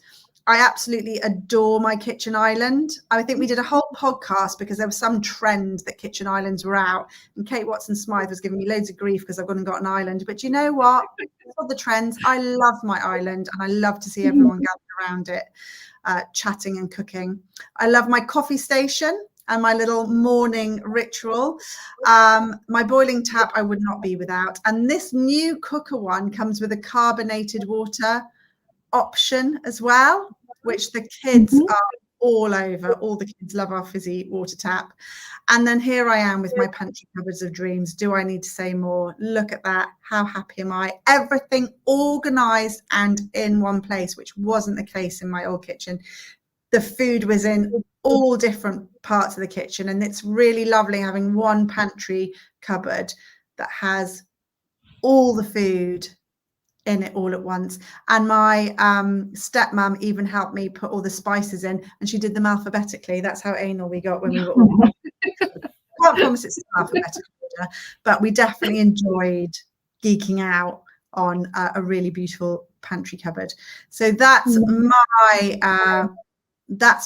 I absolutely adore my kitchen island. I think we did a whole podcast because there was some trend that kitchen islands were out, and Kate Watson-Smythe was giving me loads of grief because I've gone and got an island. But you know what? For the trends, I love my island, and I love to see everyone gather around it, chatting and cooking. I love my coffee station and my little morning ritual. My boiling tap I would not be without. And this new cooker one comes with a carbonated water option as well, which the kids are all over. All the kids love our fizzy water tap. And then here I am with my pantry cupboards of dreams. Do I need to say more? Look at that. How happy am I? Everything organized and in one place, which wasn't the case in my old kitchen. The food was in all different parts of the kitchen, and it's really lovely having one pantry cupboard that has all the food in it all at once. And my stepmom even helped me put all the spices in, and she did them alphabetically. That's how anal we got when we were all can't promise it's alphabetical order, but we definitely enjoyed geeking out on a really beautiful pantry cupboard. So that's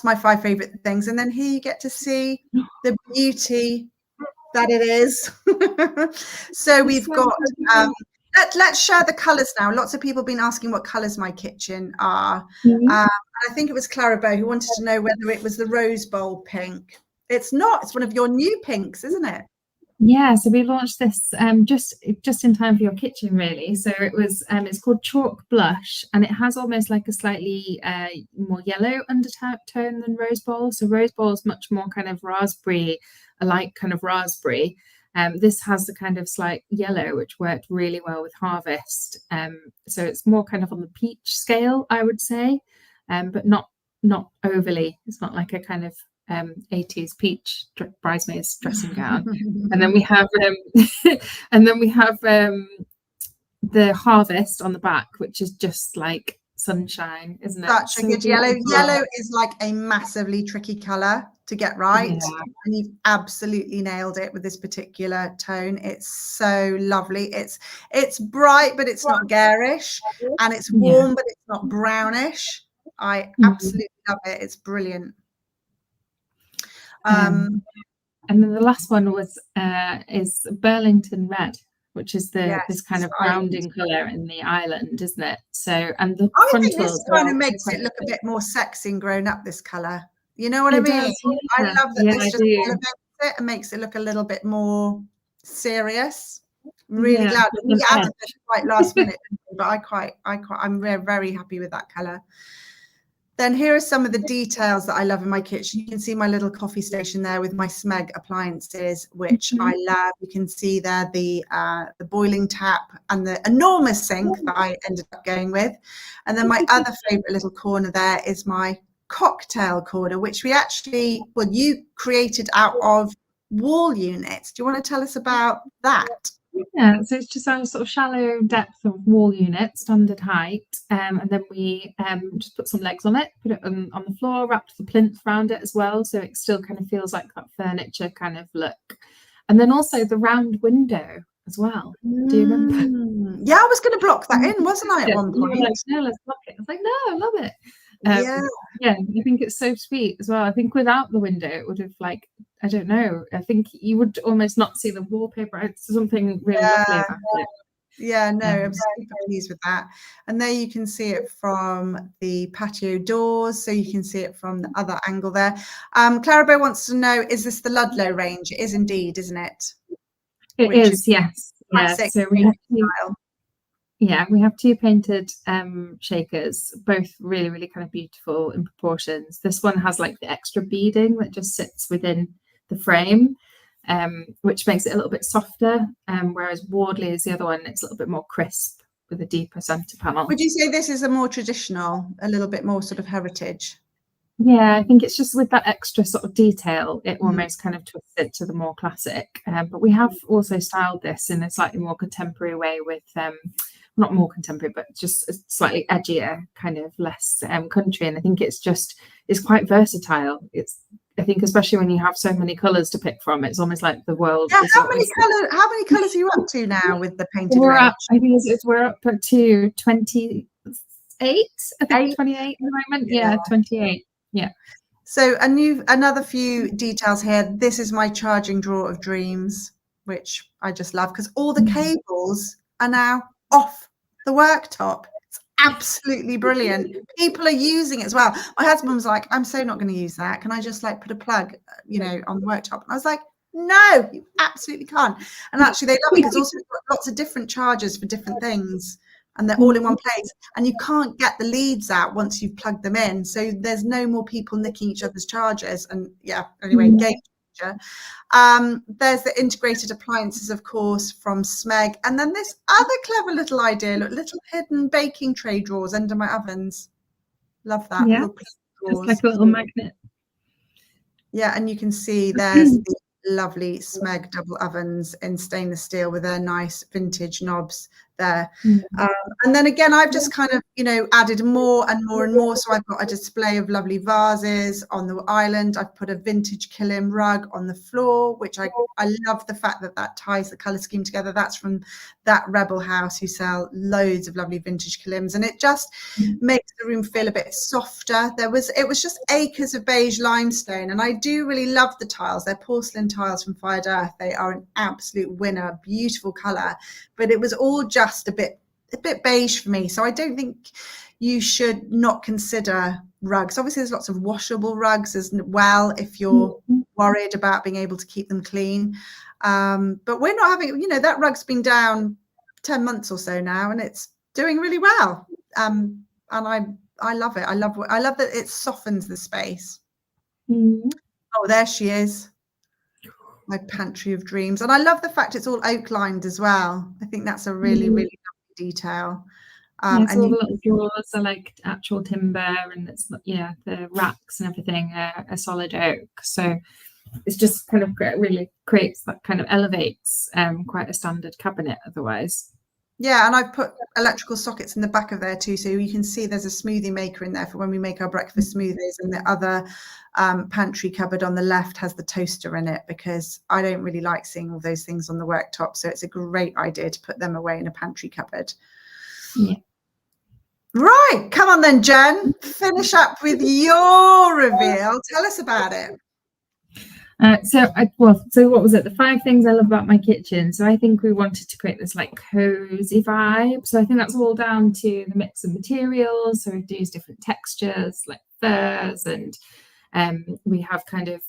my 5 favorite things. And then here you get to see the beauty that it is. So we've got let's share the colors now. Lots of people have been asking what colors my kitchen are. I think it was Clara Bow who wanted to know whether it was the rose bowl pink. It's not. It's one of your new pinks, isn't it? Yeah, so we launched this just in time for your kitchen, really. So it was it's called Chalk Blush, and it has almost like a slightly more yellow undertone than Rose Bowl. So Rose Bowl is much more kind of raspberry, a light kind of raspberry. This has the kind of slight yellow, which worked really well with Harvest. So it's more kind of on the peach scale, I would say, but not overly. It's not like a kind of 80s peach bridesmaid's dressing gown. And then we have the Harvest on the back, which is just like sunshine, isn't it? Such a good yellow. Yellow is like a massively tricky color to get right, and you've absolutely nailed it with this particular tone. It's so lovely. It's bright, but it's not garish, and it's warm, but it's not brownish. I absolutely love it. It's brilliant. And then the last one was is Burlington Red, which is this kind of grounding colour in the island, isn't it? So, and the I think this kind of makes it look a bit more sexy and grown up, this colour. You know what I mean? I love that this just elevates it and makes it look a little bit more serious. I'm really glad we added this quite last minute, but I'm very happy with that colour. Then here are some of the details that I love in my kitchen. You can see my little coffee station there with my Smeg appliances, which I love. You can see there the boiling tap and the enormous sink that I ended up going with. And then my other favourite little corner there is my cocktail corner, which we actually, you created out of wall units. Do you want to tell us about that? Yeah, so it's just our sort of shallow depth of wall unit, standard height, and then we just put some legs on it, put it on the floor, wrapped the plinth around it as well, so it still kind of feels like that furniture kind of look. And then also the round window as well. Do you remember? Yeah, I was going to block that in, wasn't I, at one You were point? like, no, let's block it. I was like, no, I love it. Yeah. Yeah, I think it's so sweet as well. I think without the window, it would have like, I don't know. I think you would almost not see the wallpaper. It's something really lovely about it. Yeah, no, I'm super pleased with that. And there you can see it from the patio doors, so you can see it from the other angle there. Clarabelle wants to know, is this the Ludlow range? It is indeed, isn't it? It is, yes. Yeah, classic so we have style. yeah, we have two painted shakers, both really, really kind of beautiful in proportions. This one has like the extra beading that just sits within the frame, which makes it a little bit softer, whereas Wardley is the other one. It's a little bit more crisp with a deeper centre panel. Would you say this is a more traditional, a little bit more sort of heritage? Yeah, I think it's just with that extra sort of detail, it almost kind of twists it to the more classic. But we have also styled this in a slightly more contemporary way with, not more contemporary, but just a slightly edgier, kind of less country. And I think it's quite versatile. I think especially when you have so many colours to pick from, it's almost like the world. Yeah, how many colours are you up to now with the painted we're range? I think we're up to 28. I think 28 at the moment. Yeah, 28. Yeah. So another few details here. This is my charging drawer of dreams, which I just love because all the cables are now off the worktop. It's absolutely brilliant. People are using it as well. My husband was like, I'm so not going to use that. Can I just like put a plug, on the worktop? And I was like, no, you absolutely can't. And actually they love it because also we've got lots of different chargers for different things. And they're all in one place, and you can't get the leads out once you've plugged them in. So there's no more people nicking each other's chargers. And yeah, anyway, game changer. There's the integrated appliances, of course, from Smeg. And then this other clever little idea, look, little hidden baking tray drawers under my ovens. Love that. Yeah, little just like a little magnet. Yeah, and you can see there's the lovely Smeg double ovens in stainless steel with their nice vintage knobs there. And then again, I've just kind of, added more and more and more. So I've got a display of lovely vases on the island. I've put a vintage Kilim rug on the floor, which I love the fact that ties the colour scheme together. That's from that Rebel House who sell loads of lovely vintage Kilims, and it just makes the room feel a bit softer. It was just acres of beige limestone, and I do really love the tiles. They're porcelain tiles from Fired Earth. They are an absolute winner, beautiful colour, but it was all just a bit beige for me. So I don't think you should not consider rugs. Obviously there's lots of washable rugs as well if you're worried about being able to keep them clean, but we're not having, that rug's been down 10 months or so now, and it's doing really well, and I love it. I love that it softens the space. Oh, there she is, my pantry of dreams. And I love the fact it's all oak lined as well. I think that's a really really lovely detail. And all the little drawers are like actual timber, and it's the racks and everything are solid oak, so it's just kind of really creates that kind of elevates quite a standard cabinet otherwise. Yeah, and I've put electrical sockets in the back of there too, so you can see there's a smoothie maker in there for when we make our breakfast smoothies, and the other pantry cupboard on the left has the toaster in it, because I don't really like seeing all those things on the worktop, so it's a great idea to put them away in a pantry cupboard. Yeah. Right, come on then, Jen, finish up with your reveal. Tell us about it. So what was it? The 5 things I love about my kitchen. So I think we wanted to create this like cozy vibe. So I think that's all down to the mix of materials. So we use different textures like furs, and we have kind of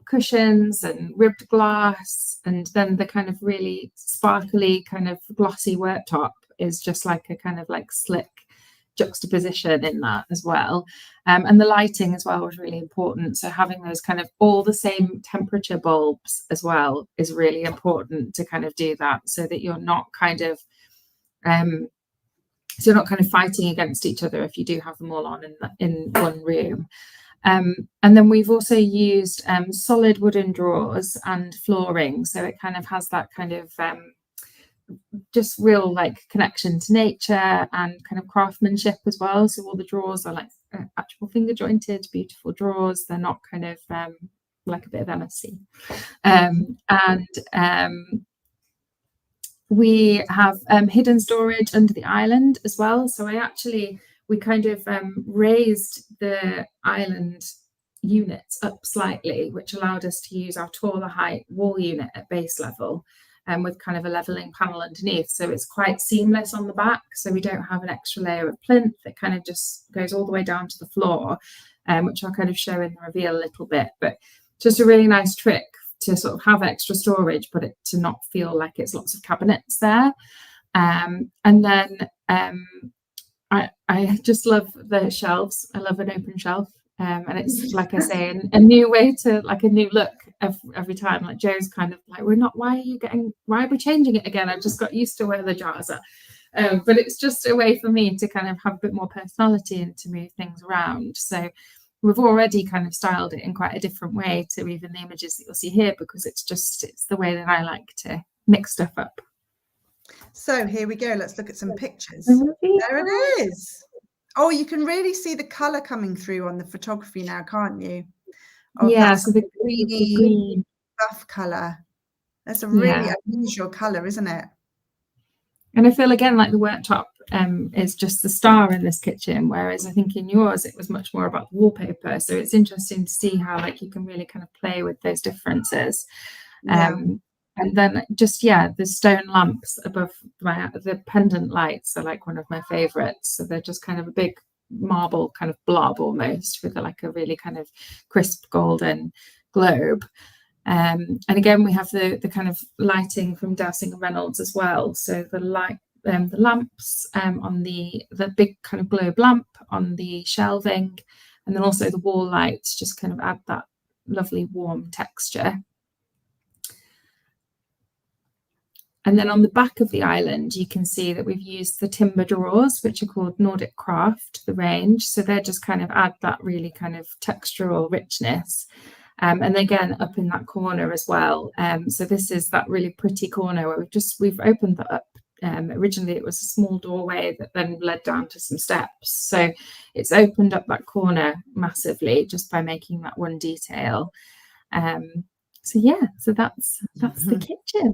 cushions and ribbed glass, and then the kind of really sparkly kind of glossy worktop is just like a kind of like slick juxtaposition in that as well, and the lighting as well was really important. So having those kind of all the same temperature bulbs as well is really important to kind of do that, so that you're not kind of fighting against each other if you do have them all on in one room. And then we've also used solid wooden drawers and flooring, so it kind of has that kind of just real like connection to nature and kind of craftsmanship as well. So all the drawers are like actual finger jointed, beautiful drawers. They're not kind of like a bit of MSC. We have hidden storage under the island as well. So we kind of raised the island units up slightly, which allowed us to use our taller height wall unit at base level, with kind of a leveling panel underneath. So it's quite seamless on the back. So we don't have an extra layer of plinth that kind of just goes all the way down to the floor, which I'll kind of show in the reveal a little bit. But just a really nice trick to sort of have extra storage, but it to not feel like it's lots of cabinets there. And then I just love the shelves. I love an open shelf. And it's, like I say, a new way to, like, a new look every time. Like Joe's kind of like, why are we changing it again? I've just got used to where the jars are. But it's just a way for me to kind of have a bit more personality and to move things around. So we've already kind of styled it in quite a different way to even the images that you'll see here, because it's the way that I like to mix stuff up. So here we go. Let's look at some pictures. There it is. Oh, you can really see the colour coming through on the photography now, can't you? Yeah, so the green buff colour. That's a really unusual colour, isn't it? And I feel again like the worktop is just the star in this kitchen, whereas I think in yours it was much more about the wallpaper. So it's interesting to see how like you can really kind of play with those differences. And then just the stone lamps above the pendant lights are like one of my favorites. So they're just kind of a big marble kind of blob almost with like a really kind of crisp golden globe. And again, we have the kind of lighting from Dowsing and Reynolds as well. So the lamps on the big kind of globe lamp on the shelving, and then also the wall lights just kind of add that lovely warm texture. And then on the back of the island, you can see that we've used the timber drawers, which are called Nordic Craft, the range. So they just kind of add that really kind of textural richness. And again, up in that corner as well. So this is that really pretty corner where we've opened that up. Originally, it was a small doorway that then led down to some steps. So it's opened up that corner massively just by making that one detail. So that's the kitchen.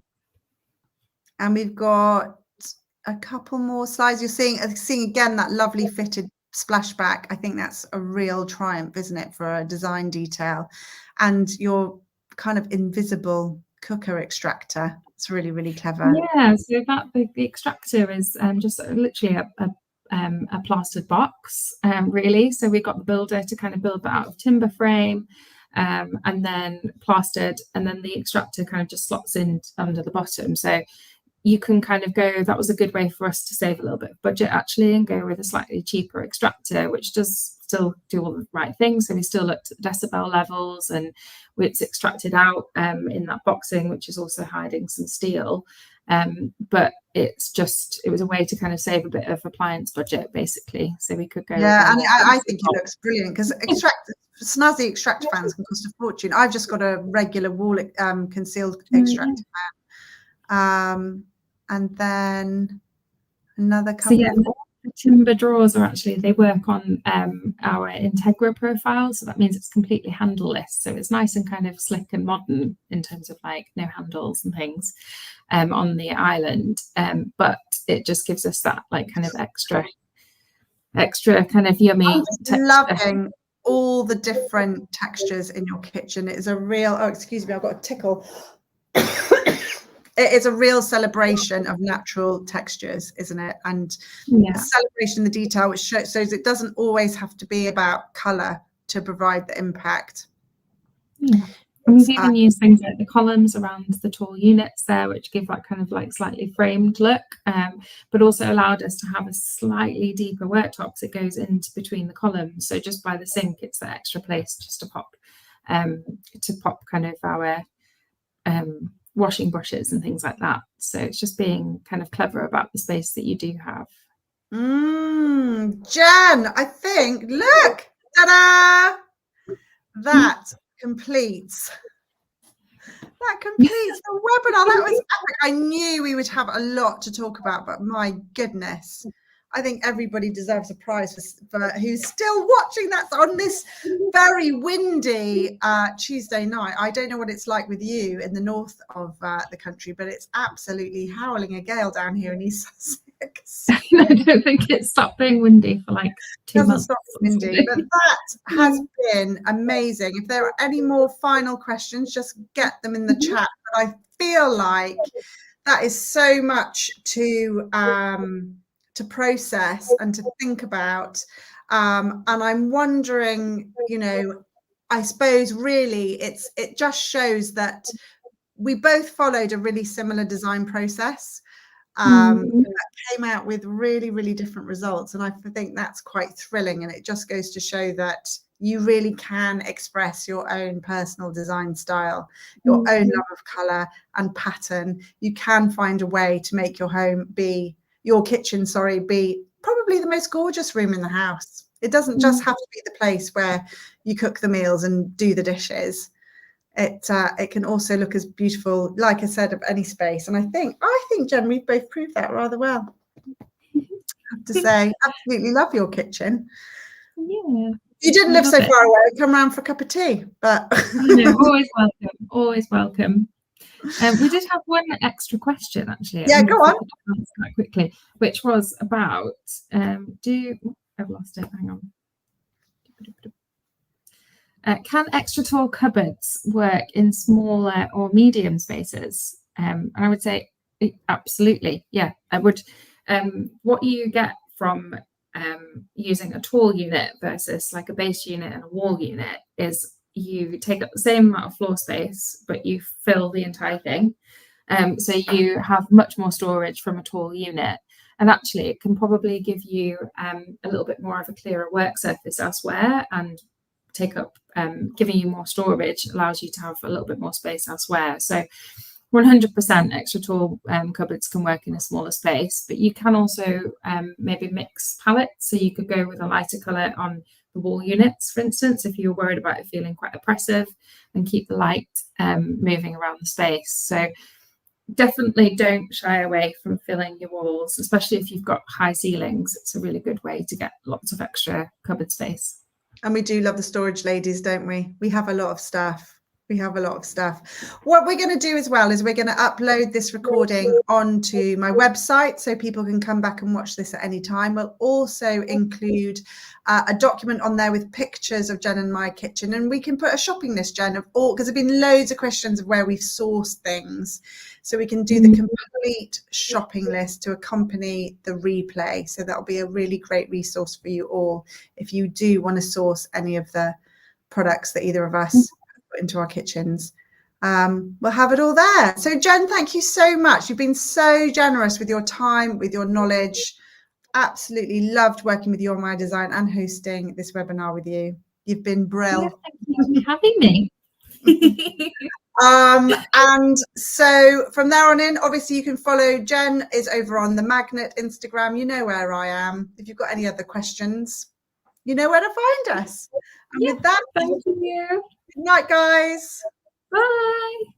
And we've got a couple more slides. You're seeing again that lovely fitted splashback. I think that's a real triumph, isn't it, for a design detail? And your kind of invisible cooker extractor. It's really, really clever. Yeah, so the extractor is just literally a plastered box, really. So we got the builder to kind of build that out of timber frame, and then plastered, and then the extractor kind of just slots in under the bottom. So you can kind of go, that was a good way for us to save a little bit of budget actually, and go with a slightly cheaper extractor, which does still do all the right things. So we still looked at the decibel levels, and it's extracted out in that boxing, which is also hiding some steel. But it was a way to kind of save a bit of appliance budget basically. So we could go. Yeah, and I think it looks brilliant, because snazzy extractor fans can cost a fortune. I've just got a regular wall concealed extractor fan. And then another couple. So the timber drawers they work on our Integra profile, so that means it's completely handleless. So it's nice and kind of slick and modern in terms of like no handles and things on the island. But it just gives us that like kind of extra kind of yummy texture. Loving all the different textures in your kitchen. It is a real, oh, excuse me, I've got a tickle. It is a real celebration of natural textures, isn't it? And celebration of the detail, which shows it doesn't always have to be about colour to provide the impact. Yeah. And we've even used things like the columns around the tall units there, which give that kind of like slightly framed look, but also allowed us to have a slightly deeper worktop that goes into between the columns. So just by the sink, it's that extra place just to pop kind of our washing brushes and things like that. So it's just being kind of clever about the space that you do have. Jen, I think, look, ta-da! That completes That completes the webinar. That was epic. I knew we would have a lot to talk about, but my goodness, I think everybody deserves a prize for who's still watching that on this very windy Tuesday night. I don't know what it's like with you in the north of the country, but it's absolutely howling a gale down here in East Sussex. I don't think it stopped being windy for like 2 months. Doesn't stop windy, but that has been amazing. If there are any more final questions, just get them in the chat. But I feel like that is so much to process and to think about. And I'm wondering, you know, I suppose really it just shows that we both followed a really similar design process. That came out with really, really different results. And I think that's quite thrilling. And it just goes to show that you really can express your own personal design style, your own love of colour and pattern. You can find a way to make your home your kitchen be probably the most gorgeous room in the house. It doesn't just have to be the place where you cook the meals and do the dishes. It can also look as beautiful, like I said, of any space. And I think, Jen, we've both proved that rather well. I have to say, absolutely love your kitchen. Yeah. You didn't live so far away. Come round for a cup of tea, but always welcome. Always welcome. We did have one extra question, actually. Yeah, go on. Quite quickly, which was about I've lost it. Hang on. Can extra tall cupboards work in smaller or medium spaces? And I would say absolutely. Yeah, I would. What you get from using a tall unit versus like a base unit and a wall unit is you take up the same amount of floor space, but you fill the entire thing. So you have much more storage from a tall unit. And actually, it can probably give you a little bit more of a clearer work surface elsewhere, and take up giving you more storage allows you to have a little bit more space elsewhere. So 100% extra tall cupboards can work in a smaller space, but you can also maybe mix palettes. So you could go with a lighter colour on the wall units, for instance, if you're worried about it feeling quite oppressive, and keep the light moving around the space. So definitely don't shy away from filling your walls, especially if you've got high ceilings. It's a really good way to get lots of extra cupboard space. And we do love the storage, ladies, don't we? We have a lot of stuff. What we're going to do as well is we're going to upload this recording onto my website so people can come back and watch this at any time. We'll also include a document on there with pictures of Jen and my kitchen, and we can put a shopping list, Jen, of all, because there have been loads of questions of where we've sourced things. So we can do the complete shopping list to accompany the replay. So that'll be a really great resource for you all if you do want to source any of the products that either of us put into our kitchens. We'll have it all there. So Jen, thank you so much. You've been so generous with your time, with your knowledge. Absolutely loved working with you on my design and hosting this webinar with you. You've been brilliant. Yeah, thank you for having me. And so from there on in, obviously you can follow Jen is over on the Magnet Instagram. You know where I am. If you've got any other questions, you know where to find us. And with that, thank you. good night, guys. Bye.